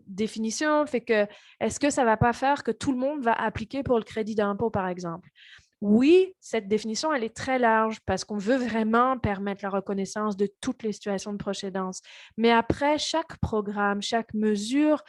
définition. Fait que, est-ce que ça ne va pas faire que tout le monde va appliquer pour le crédit d'impôt, par exemple? » Oui, cette définition, elle est très large parce qu'on veut vraiment permettre la reconnaissance de toutes les situations de proche aidance. Mais après, chaque programme, chaque mesure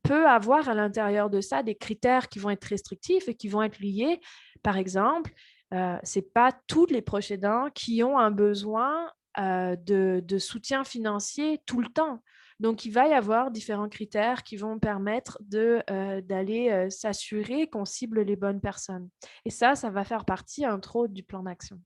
peut avoir à l'intérieur de ça des critères qui vont être restrictifs et qui vont être liés. Par exemple, ce n'est pas tous les proches aidants qui ont un besoin de soutien financier tout le temps. Donc, il va y avoir différents critères qui vont permettre d'aller s'assurer qu'on cible les bonnes personnes. Et ça va faire partie, entre autres, du plan d'action.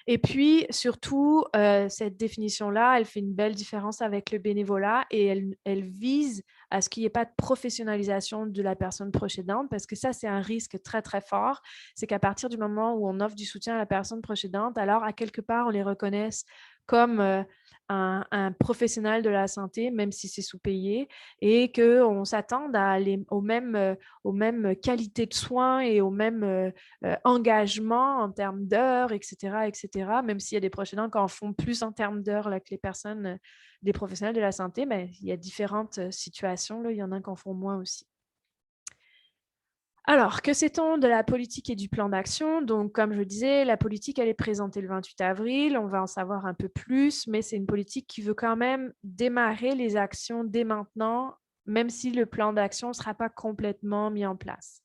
Et puis, surtout, cette définition-là, elle fait une belle différence avec le bénévolat et elle vise à ce qu'il n'y ait pas de professionnalisation de la personne proche aidante parce que ça, c'est un risque très, très fort. C'est qu'à partir du moment où on offre du soutien à la personne proche aidante, alors, à quelque part, on les reconnaisse comme un professionnel de la santé, même si c'est sous-payé, et qu'on s'attende à aller aux mêmes qualités de soins et aux mêmes engagement en termes d'heures, etc., etc., même s'il y a des proches aidants qui en font plus en termes d'heures que les personnes, des professionnels de la santé, mais il y a différentes situations, là, il y en a qui en font moins aussi. Alors, que sait-on de la politique et du plan d'action? Donc, comme je disais, la politique, elle est présentée le 28 avril. On va en savoir un peu plus, mais c'est une politique qui veut quand même démarrer les actions dès maintenant, même si le plan d'action ne sera pas complètement mis en place.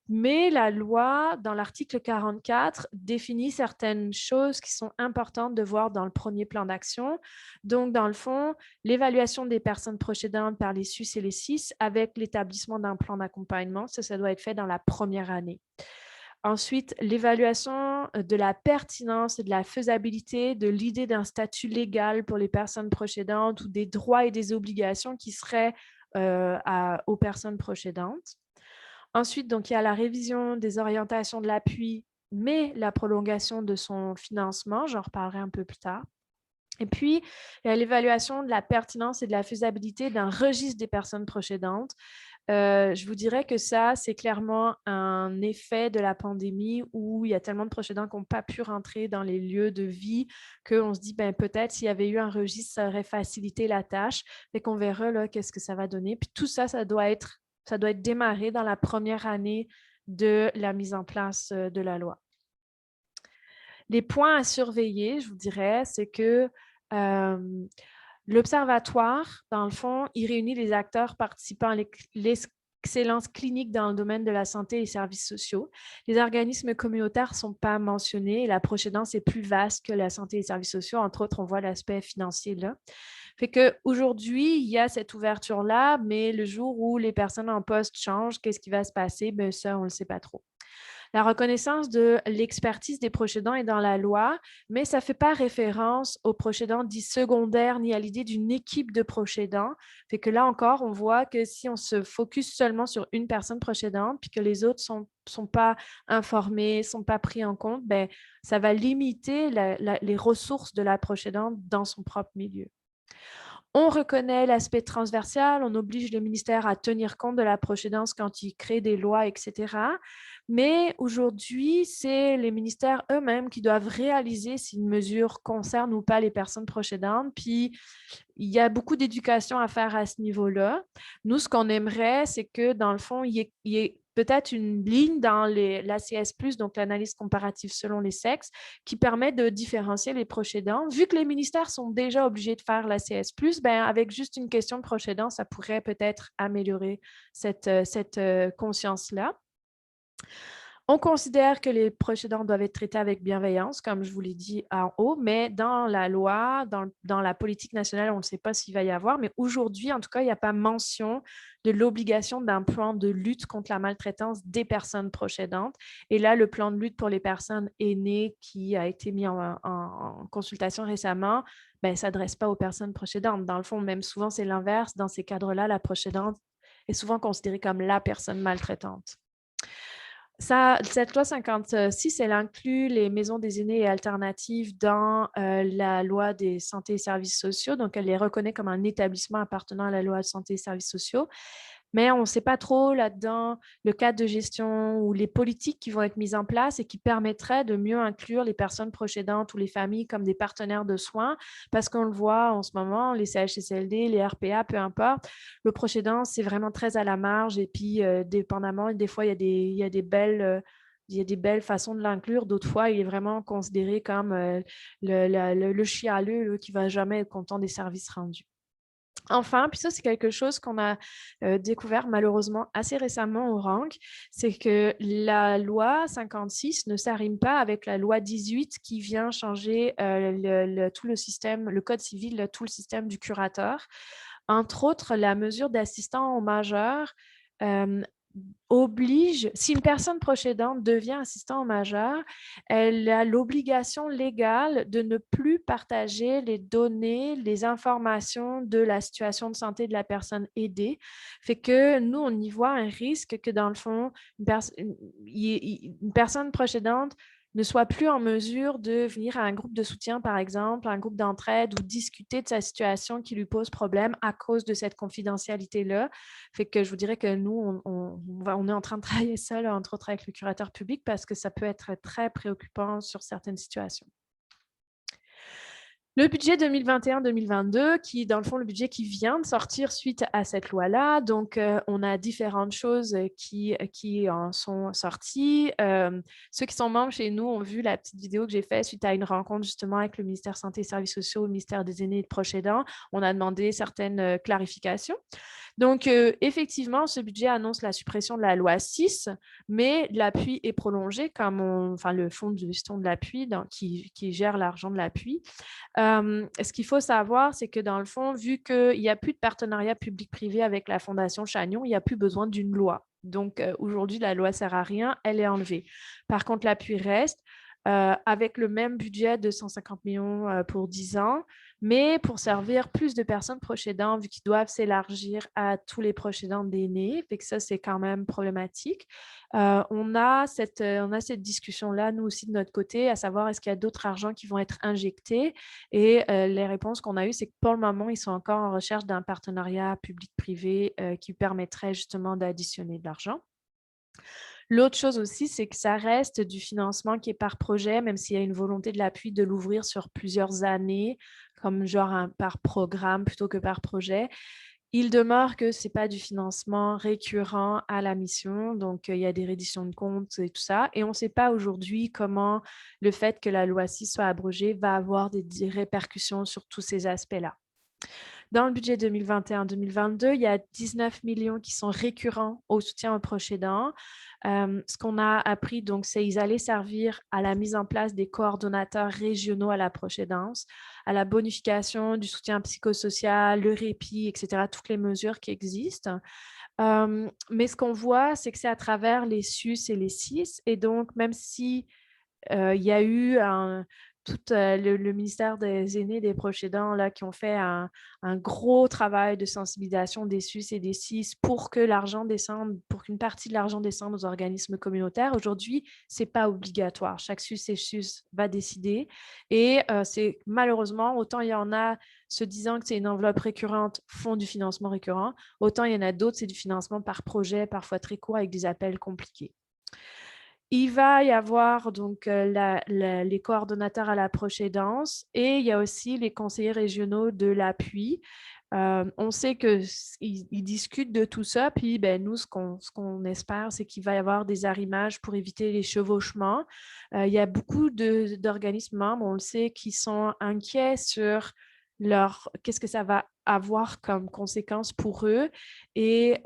Mais la loi, dans l'article 44, définit certaines choses qui sont importantes de voir dans le premier plan d'action. Donc, dans le fond, l'évaluation des personnes proches aidantes par les SUS et les SIS avec l'établissement d'un plan d'accompagnement, ça doit être fait dans la première année. Ensuite, l'évaluation de la pertinence et de la faisabilité de l'idée d'un statut légal pour les personnes proches aidantes ou des droits et des obligations qui seraient aux personnes proches aidantes. Ensuite, donc, il y a la révision des orientations de l'appui, mais la prolongation de son financement, j'en reparlerai un peu plus tard. Et puis, il y a l'évaluation de la pertinence et de la faisabilité d'un registre des personnes proches aidantes. Je vous dirais que ça, c'est clairement un effet de la pandémie où il y a tellement de proches aidants qui n'ont pas pu rentrer dans les lieux de vie qu'on se dit, ben, peut-être s'il y avait eu un registre, ça aurait facilité la tâche. Fait qu'on verra là, qu'est-ce que ça va donner. Puis tout ça, ça doit être démarré dans la première année de la mise en place de la loi. Les points à surveiller, je vous dirais, c'est que l'Observatoire, dans le fond, il réunit les acteurs participant à l'excellence clinique dans le domaine de la santé et des services sociaux. Les organismes communautaires ne sont pas mentionnés et la proche aidance est plus vaste que la santé et les services sociaux. Entre autres, on voit l'aspect financier là. Fait qu'aujourd'hui, il y a cette ouverture-là, mais le jour où les personnes en poste changent, qu'est-ce qui va se passer? Bien, ça, on ne le sait pas trop. La reconnaissance de l'expertise des proches aidants est dans la loi, mais ça ne fait pas référence aux proches aidants dits secondaires ni à l'idée d'une équipe de proches aidants. Fait que là encore, on voit que si on se focus seulement sur une personne proche aidante puis que les autres sont pas informés, sont pas pris en compte, ben, ça va limiter les ressources de la proche aidante dans son propre milieu. On reconnaît l'aspect transversal, on oblige le ministère à tenir compte de la proche aidance quand il crée des lois, etc. Mais aujourd'hui, c'est les ministères eux-mêmes qui doivent réaliser si une mesure concerne ou pas les personnes proches aidantes. Puis, il y a beaucoup d'éducation à faire à ce niveau-là. Nous, ce qu'on aimerait, c'est que, dans le fond, il y ait peut-être une ligne dans l'ACS+, donc l'analyse comparative selon les sexes, qui permet de différencier les proches aidants. Vu que les ministères sont déjà obligés de faire l'ACS+, ben, avec juste une question de proche aidant, ça pourrait peut-être améliorer cette conscience-là. On considère que les proches aidants doivent être traités avec bienveillance, comme je vous l'ai dit en haut, mais dans la loi, dans la politique nationale, on ne sait pas s'il va y avoir, mais aujourd'hui, en tout cas, il n'y a pas mention de l'obligation d'un plan de lutte contre la maltraitance des personnes proches aidantes. Et là, le plan de lutte pour les personnes aînées qui a été mis en consultation récemment, ben, ne s'adresse pas aux personnes proches aidantes. Dans le fond, même souvent, c'est l'inverse. Dans ces cadres-là, la proche aidante est souvent considérée comme la personne maltraitante. Cette loi 56, elle inclut les maisons des aînés et alternatives dans la loi des santé et services sociaux. Donc, elle les reconnaît comme un établissement appartenant à la loi de santé et services sociaux. Mais on ne sait pas trop là-dedans le cadre de gestion ou les politiques qui vont être mises en place et qui permettraient de mieux inclure les personnes proches aidantes ou les familles comme des partenaires de soins, parce qu'on le voit en ce moment, les CHSLD, les RPA, peu importe, le proche aidant, c'est vraiment très à la marge et puis dépendamment, des fois, il y a des belles façons de l'inclure. D'autres fois, il est vraiment considéré comme le chialeux qui ne va jamais être content des services rendus. Enfin, puis ça, c'est quelque chose qu'on a découvert malheureusement assez récemment au RANC, c'est que la loi 56 ne s'arrime pas avec la loi 18 qui vient changer tout le système, le code civil, tout le système du curateur. Entre autres, la mesure d'assistant au majeur oblige, si une personne proche aidante devient assistant au majeur, elle a l'obligation légale de ne plus partager les données, les informations de la situation de santé de la personne aidée. Fait que nous, on y voit un risque que dans le fond, une personne proche aidante ne soit plus en mesure de venir à un groupe de soutien, par exemple, un groupe d'entraide ou discuter de sa situation qui lui pose problème à cause de cette confidentialité-là. Fait que je vous dirais que nous, on est en train de travailler ça, là, entre autres avec le curateur public, parce que ça peut être très préoccupant sur certaines situations. Le budget 2021-2022, qui est dans le fond le budget qui vient de sortir suite à cette loi-là. Donc, on a différentes choses qui en sont sorties. Ceux qui sont membres chez nous ont vu la petite vidéo que j'ai faite suite à une rencontre justement avec le ministère Santé et Services sociaux, le ministère des aînés et de proches aidants. On a demandé certaines clarifications. Donc, effectivement, ce budget annonce la suppression de la loi 6, mais l'appui est prolongé comme le fonds de gestion de l'appui qui gère l'argent de l'appui. Ce qu'il faut savoir, c'est que dans le fond, vu qu'il n'y a plus de partenariat public-privé avec la Fondation Chagnon, il n'y a plus besoin d'une loi. Donc, aujourd'hui, la loi ne sert à rien, elle est enlevée. Par contre, l'appui reste avec le même budget de 150 millions pour 10 ans, mais pour servir plus de personnes proches aidants, vu qu'ils doivent s'élargir à tous les proches aidants d'aînés. Fait que ça, c'est quand même problématique. On a cette discussion-là, nous aussi, de notre côté, à savoir est-ce qu'il y a d'autres argents qui vont être injectés. Et les réponses qu'on a eues, c'est que pour le moment, ils sont encore en recherche d'un partenariat public-privé qui permettrait justement d'additionner de l'argent. L'autre chose aussi, c'est que ça reste du financement qui est par projet, même s'il y a une volonté de l'appui de l'ouvrir sur plusieurs années, comme genre par programme plutôt que par projet. Il demeure que ce n'est pas du financement récurrent à la mission, donc il y a des redditions de comptes et tout ça. Et on ne sait pas aujourd'hui comment le fait que la loi 6 soit abrogée va avoir des répercussions sur tous ces aspects-là. Dans le budget 2021-2022, il y a 19 millions qui sont récurrents au soutien aux proches aidants. Ce qu'on a appris, donc, c'est qu'ils allaient servir à la mise en place des coordonnateurs régionaux à la proche aidance, à la bonification du soutien psychosocial, le répit, etc., toutes les mesures qui existent. Mais ce qu'on voit, c'est que c'est à travers les SUS et les CIS. Et donc, même si il y a eu tout le ministère des aînés et des proches aidants là, qui ont fait un gros travail de sensibilisation des SUS et des CIS pour que l'argent descende, pour qu'une partie de l'argent descende aux organismes communautaires. Aujourd'hui, ce n'est pas obligatoire. Chaque SUS et SUS va décider. Et c'est malheureusement, autant il y en a se disant que c'est une enveloppe récurrente, font du financement récurrent, autant il y en a d'autres, c'est du financement par projet, parfois très court, avec des appels compliqués. Il va y avoir donc les coordonnateurs à la proche aidance et il y a aussi les conseillers régionaux de l'appui. On sait qu'ils discutent de tout ça, puis nous, ce qu'on espère, c'est qu'il va y avoir des arrimages pour éviter les chevauchements. Il y a beaucoup d'organismes membres, on le sait, qui sont inquiets sur qu'est-ce que ça va avoir comme conséquence pour eux et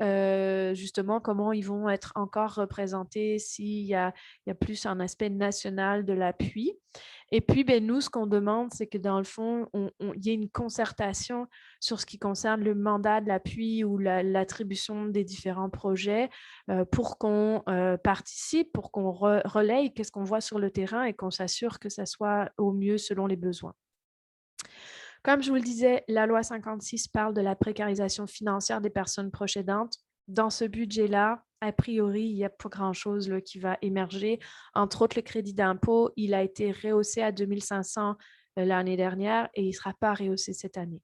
justement comment ils vont être encore représentés s'il y a plus un aspect national de l'appui. Et puis, nous, ce qu'on demande, c'est que dans le fond, il y ait une concertation sur ce qui concerne le mandat de l'appui ou l'attribution des différents projets pour qu'on participe, pour qu'on relaye qu'est-ce qu'on voit sur le terrain et qu'on s'assure que ça soit au mieux selon les besoins. Comme je vous le disais, la loi 56 parle de la précarisation financière des personnes proches aidantes. Dans ce budget-là, a priori, il n'y a pas grand-chose qui va émerger. Entre autres, le crédit d'impôt, il a été rehaussé à 2 500 l'année dernière et il ne sera pas rehaussé cette année.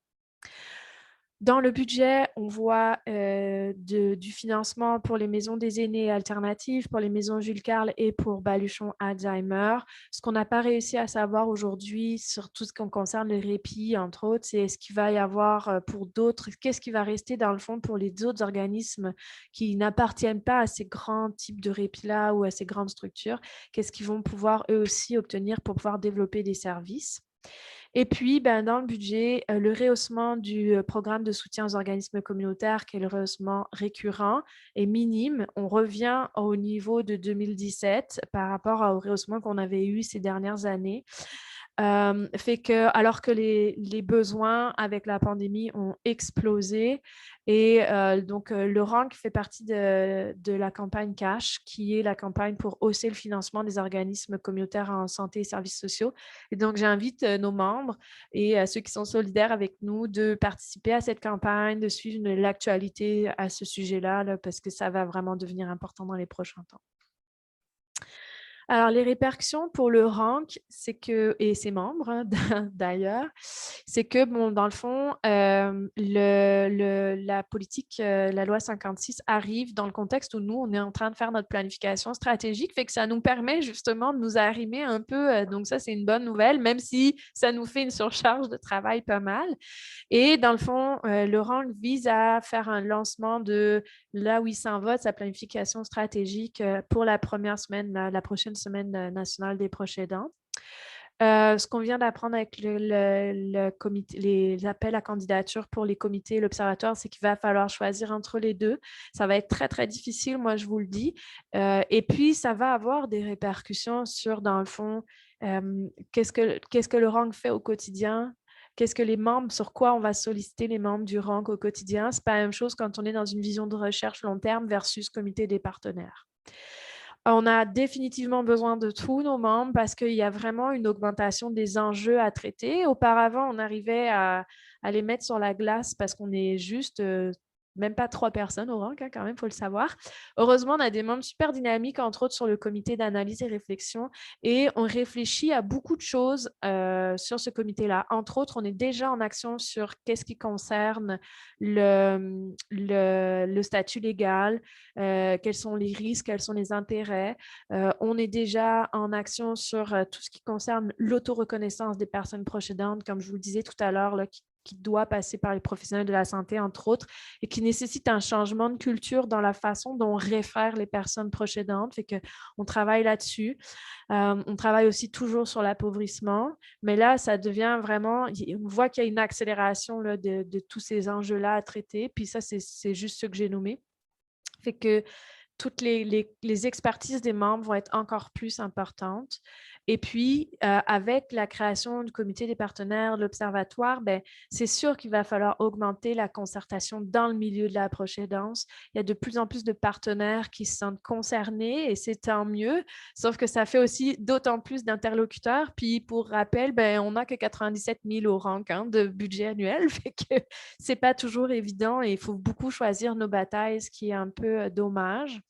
Dans le budget, on voit du financement pour les maisons des aînés alternatives, pour les maisons Jules Carle et pour Baluchon Alzheimer. Ce qu'on n'a pas réussi à savoir aujourd'hui sur tout ce qui concerne le répit, entre autres, c'est ce qu'il va y avoir pour d'autres, qu'est-ce qui va rester dans le fond pour les autres organismes qui n'appartiennent pas à ces grands types de répit-là ou à ces grandes structures, qu'est-ce qu'ils vont pouvoir eux aussi obtenir pour pouvoir développer des services. Et puis, dans le budget, le rehaussement du programme de soutien aux organismes communautaires, qui est le rehaussement récurrent, est minime. On revient au niveau de 2017 par rapport au rehaussement qu'on avait eu ces dernières années. Fait que, alors que les besoins avec la pandémie ont explosé et donc le RANC fait partie de la campagne CASH, qui est la campagne pour hausser le financement des organismes communautaires en santé et services sociaux. Et donc, j'invite nos membres et ceux qui sont solidaires avec nous de participer à cette campagne, de suivre l'actualité à ce sujet-là, parce que ça va vraiment devenir important dans les prochains temps. Alors, les répercussions pour le RANC, c'est que, et ses membres d'ailleurs, c'est que, dans le fond, la politique, la loi 56 arrive dans le contexte où nous, on est en train de faire notre planification stratégique, fait que ça nous permet justement de nous arrimer un peu. Donc, ça, c'est une bonne nouvelle, même si ça nous fait une surcharge de travail pas mal. Et dans le fond, le RANC vise à faire un lancement de là où il s'en va, de sa planification stratégique pour la prochaine semaine nationale des proches aidants. Ce qu'on vient d'apprendre avec le comité, les appels à candidature pour les comités et l'observatoire, c'est qu'il va falloir choisir entre les deux. Ça va être très, très difficile, moi, je vous le dis. Et puis, ça va avoir des répercussions sur, dans le fond, qu'est-ce que le RANC fait au quotidien? Qu'est-ce que les membres, sur quoi on va solliciter les membres du RANC au quotidien? Ce n'est pas la même chose quand on est dans une vision de recherche long terme versus comité des partenaires. On a définitivement besoin de tous nos membres parce qu'il y a vraiment une augmentation des enjeux à traiter. Auparavant, on arrivait à les mettre sur la glace parce qu'on est juste même pas 3 personnes au rank, hein, quand même, il faut le savoir. Heureusement, on a des membres super dynamiques, entre autres sur le comité d'analyse et réflexion, et on réfléchit à beaucoup de choses sur ce comité-là. Entre autres, on est déjà en action sur qu'est-ce qui concerne le statut légal, quels sont les risques, quels sont les intérêts. On est déjà en action sur tout ce qui concerne l'autoreconnaissance des personnes proches aidantes, comme je vous le disais tout à l'heure, qui doit passer par les professionnels de la santé, entre autres, et qui nécessite un changement de culture dans la façon dont on réfère les personnes proches aidantes. Fait qu'on travaille là-dessus. On travaille aussi toujours sur l'appauvrissement, mais là, ça devient vraiment, on voit qu'il y a une accélération là, de tous ces enjeux-là à traiter, puis ça, c'est juste ce que j'ai nommé. Fait que toutes les expertises des membres vont être encore plus importantes. Et puis, avec la création du comité des partenaires, de l'observatoire, ben, c'est sûr qu'il va falloir augmenter la concertation dans le milieu de la proche-aidance. Il y a de plus en plus de partenaires qui se sentent concernés et c'est tant mieux, sauf que ça fait aussi d'autant plus d'interlocuteurs. Puis, pour rappel, ben, on n'a que 97 000 au rank de budget annuel, fait que c'est pas toujours évident et il faut beaucoup choisir nos batailles, ce qui est un peu dommage.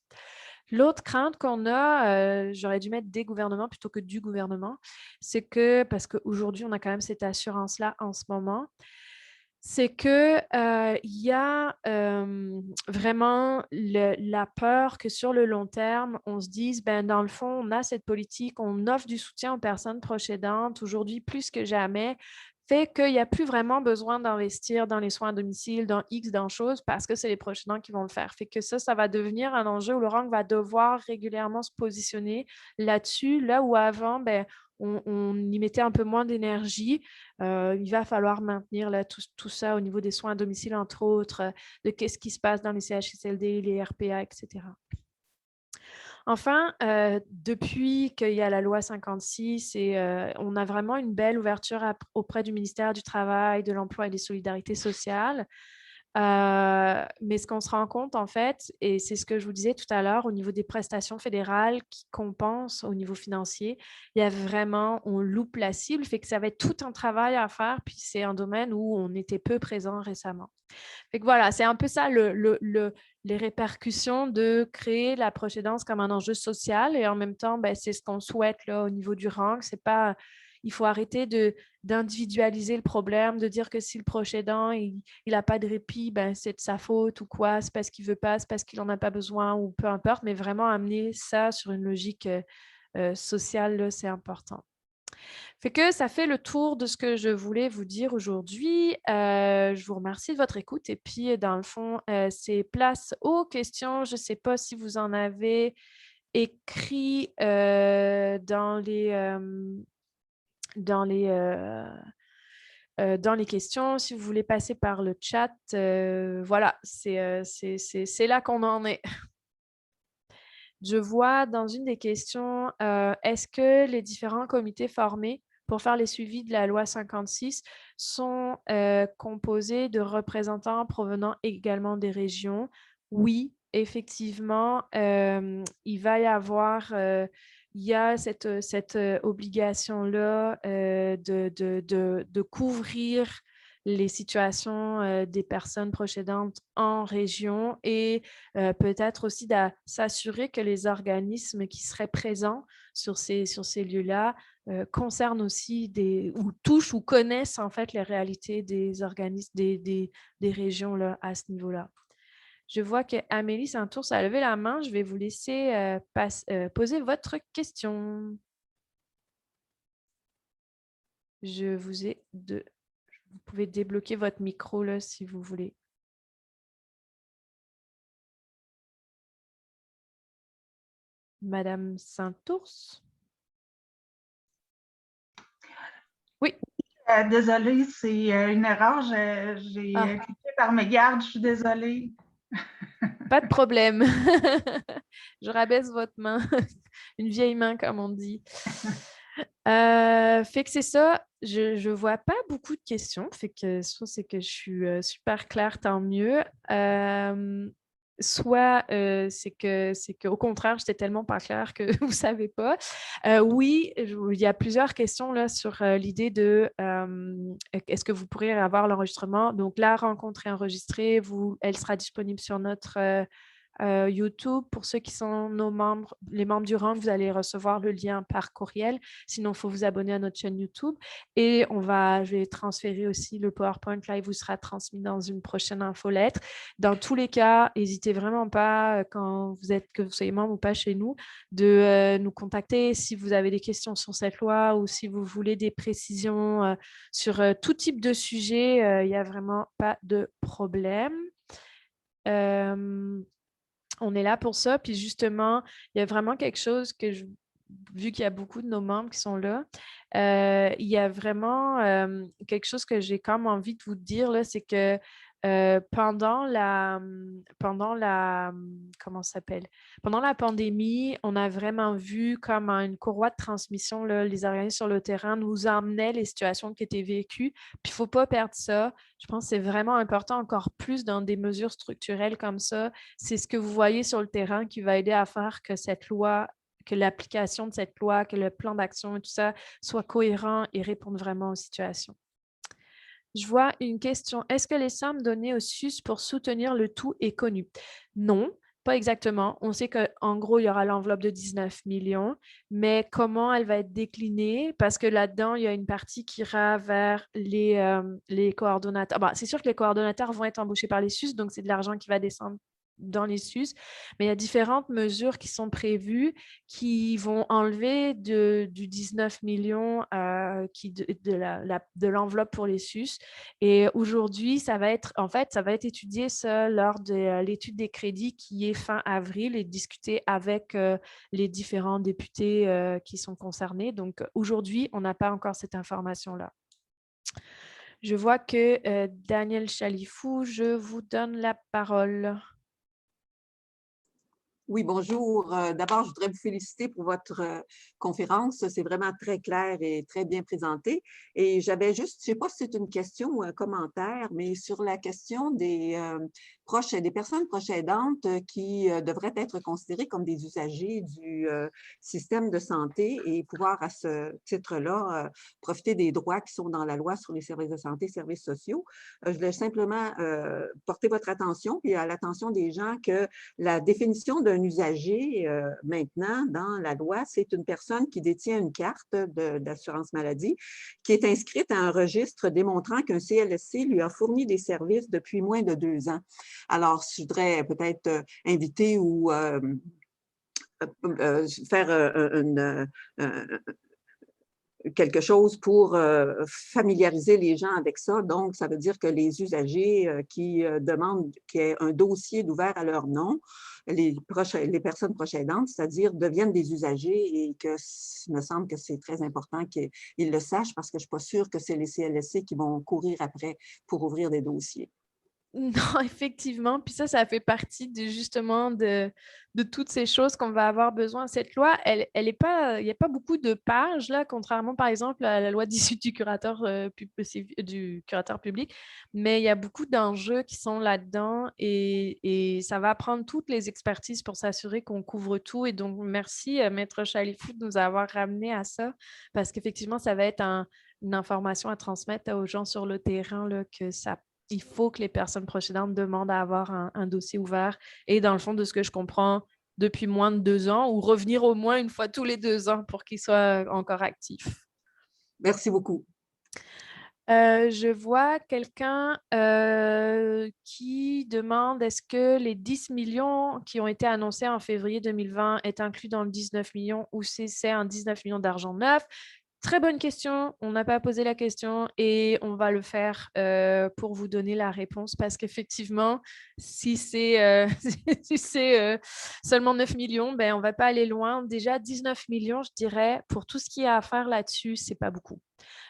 L'autre crainte qu'on a, j'aurais dû mettre des gouvernements plutôt que du gouvernement, c'est que, parce qu'aujourd'hui, on a quand même cette assurance-là en ce moment, c'est qu'il y a vraiment la peur que sur le long terme, on se dise, ben, dans le fond, on a cette politique, on offre du soutien aux personnes proches aidantes aujourd'hui plus que jamais, fait qu'il n'y a plus vraiment besoin d'investir dans les soins à domicile, dans X, dans choses, parce que c'est les proches aidants qui vont le faire. Fait que ça va devenir un enjeu où le RANC va devoir régulièrement se positionner là-dessus, là où avant, ben, on y mettait un peu moins d'énergie. Il va falloir maintenir là, tout ça au niveau des soins à domicile, entre autres, de qu'est-ce qui se passe dans les CHSLD, les RPA, etc. Enfin, depuis qu'il y a la loi 56, on a vraiment une belle ouverture auprès du ministère du Travail, de l'Emploi et des Solidarités sociales. Mais ce qu'on se rend compte, en fait, et c'est ce que je vous disais tout à l'heure, au niveau des prestations fédérales qui compensent au niveau financier, il y a vraiment, on loupe la cible, fait que ça va être tout un travail à faire, puis c'est un domaine où on était peu présent récemment. Fait que voilà, c'est un peu ça les répercussions de créer la proche-aidance comme un enjeu social et en même temps, ben, c'est ce qu'on souhaite là, au niveau du rang. C'est pas, il faut arrêter d'individualiser le problème, de dire que si le proche aidant il n'a pas de répit, ben, c'est de sa faute ou quoi, c'est parce qu'il veut pas, c'est parce qu'il n'en a pas besoin ou peu importe, mais vraiment amener ça sur une logique sociale, c'est important. Fait que ça fait le tour de ce que je voulais vous dire aujourd'hui. Je vous remercie de votre écoute. Et puis, dans le fond, c'est place aux questions. Je ne sais pas si vous en avez écrit dans les questions. Si vous voulez passer par le chat, voilà, c'est là qu'on en est. Je vois dans une des questions, est-ce que les différents comités formés pour faire les suivis de la loi 56 sont composés de représentants provenant également des régions? Oui, effectivement, il va y avoir, il y a cette obligation-là de couvrir les situations des personnes proches aidantes en région et peut-être aussi de s'assurer que les organismes qui seraient présents sur ces lieux-là concernent aussi ou touchent ou connaissent en fait les réalités des organismes, des régions là, à ce niveau-là. Je vois qu'Amélie Saint-Ours a levé la main. Je vais vous laisser poser votre question. Vous pouvez débloquer votre micro là, si vous voulez. Madame Saint-Ours. Oui. Désolée, c'est une erreur. J'ai Ah, cliqué par mégarde, je suis désolée. pas de problème. Je rabaisse votre main. Une vieille main, comme on dit. Fait que c'est ça. Je vois pas beaucoup de questions. Fait que soit c'est que je suis super claire, tant mieux. Soit c'est que au contraire, j'étais tellement pas claire que vous savez pas. Oui, il y a plusieurs questions là sur l'idée de est-ce que vous pourrez avoir l'enregistrement. Donc la rencontre est enregistrée, elle sera disponible sur notre YouTube. Pour ceux qui sont nos membres, les membres du RAN, vous allez recevoir le lien par courriel. Sinon, il faut vous abonner à notre chaîne YouTube. Et je vais transférer aussi le PowerPoint Live vous sera transmis dans une prochaine infolettre. Dans tous les cas, n'hésitez vraiment pas, que vous soyez membre ou pas chez nous, de nous contacter si vous avez des questions sur cette loi ou si vous voulez des précisions sur tout type de sujet. Il n'y a vraiment pas de problème. On est là pour ça. Puis justement, il y a vraiment quelque chose vu qu'il y a beaucoup de nos membres qui sont là, il y a vraiment quelque chose que j'ai comme envie de vous dire, là, c'est que comment ça s'appelle? Pendant la pandémie, on a vraiment vu comme une courroie de transmission, là, les organismes sur le terrain nous emmenaient les situations qui étaient vécues. Puis il ne faut pas perdre ça. Je pense que c'est vraiment important, encore plus dans des mesures structurelles comme ça. C'est ce que vous voyez sur le terrain qui va aider à faire que cette loi, que l'application de cette loi, que le plan d'action et tout ça soit cohérent et réponde vraiment aux situations. Je vois une question. Est-ce que les sommes données au SUS pour soutenir le tout est connues? Non, pas exactement. On sait qu'en gros, il y aura l'enveloppe de 19 millions, mais comment elle va être déclinée? Parce que là-dedans, il y a une partie qui ira vers les coordonnateurs. C'est sûr que les coordonnateurs vont être embauchés par les SUS, donc c'est de l'argent qui va descendre dans les SUS, mais il y a différentes mesures qui sont prévues qui vont enlever du 19 millions de l'enveloppe pour les SUS. Et aujourd'hui, ça va être étudié ça lors de l'étude des crédits qui est fin avril et discuté avec les différents députés qui sont concernés. Donc aujourd'hui, on n'a pas encore cette information-là. Je vois que Daniel Chalifou, je vous donne la parole. Oui, bonjour. D'abord, je voudrais vous féliciter pour votre conférence. C'est vraiment très clair et très bien présenté. Et j'avais juste, je ne sais pas si c'est une question ou un commentaire, mais sur la question des personnes proches aidantes qui devraient être considérées comme des usagers du système de santé et pouvoir, à ce titre-là, profiter des droits qui sont dans la loi sur les services de santé et services sociaux. Je voulais simplement porter votre attention et à l'attention des gens que la définition d'un usager maintenant dans la loi, c'est une personne qui détient une carte d'assurance maladie qui est inscrite à un registre démontrant qu'un CLSC lui a fourni des services depuis moins de 2 ans. Alors, je voudrais peut-être inviter ou faire quelque chose pour familiariser les gens avec ça. Donc, ça veut dire que les usagers qui demandent qu'il y ait un dossier d'ouvert à leur nom, les personnes proches aidantes, c'est-à-dire deviennent des usagers et que il me semble que c'est très important qu'ils le sachent parce que je ne suis pas sûre que c'est les CLSC qui vont courir après pour ouvrir des dossiers. Non, effectivement. Puis ça fait partie justement de toutes ces choses qu'on va avoir besoin. Cette loi, elle est pas, il n'y a pas beaucoup de pages, là, contrairement par exemple à la loi d'issue du curateur, du curateur public, mais il y a beaucoup d'enjeux qui sont là-dedans et ça va prendre toutes les expertises pour s'assurer qu'on couvre tout. Et donc, merci, Maître Chalifou, de nous avoir ramené à ça, parce qu'effectivement, ça va être une information à transmettre aux gens sur le terrain, là, il faut que les personnes proches aidantes demandent à avoir un dossier ouvert. Et dans le fond, de ce que je comprends, depuis moins de 2 ans, ou revenir au moins une fois tous les 2 ans pour qu'ils soient encore actifs. Merci beaucoup. Je vois quelqu'un qui demande est-ce que les 10 millions qui ont été annoncés en février 2020 est inclus dans le 19 millions ou si c'est un 19 millions d'argent neuf? très bonne question. On n'a pas posé la question et on va le faire pour vous donner la réponse parce qu'effectivement, si c'est si c'est seulement 9 millions, ben, on ne va pas aller loin. Déjà, 19 millions, je dirais, pour tout ce qu'il y a à faire là-dessus, ce n'est pas beaucoup.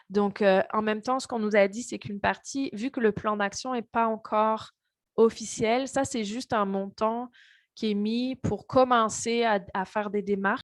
Donc, en même temps, ce qu'on nous a dit, c'est qu'une partie, vu que le plan d'action n'est pas encore officiel, ça, c'est juste un montant qui est mis pour commencer à faire des démarches.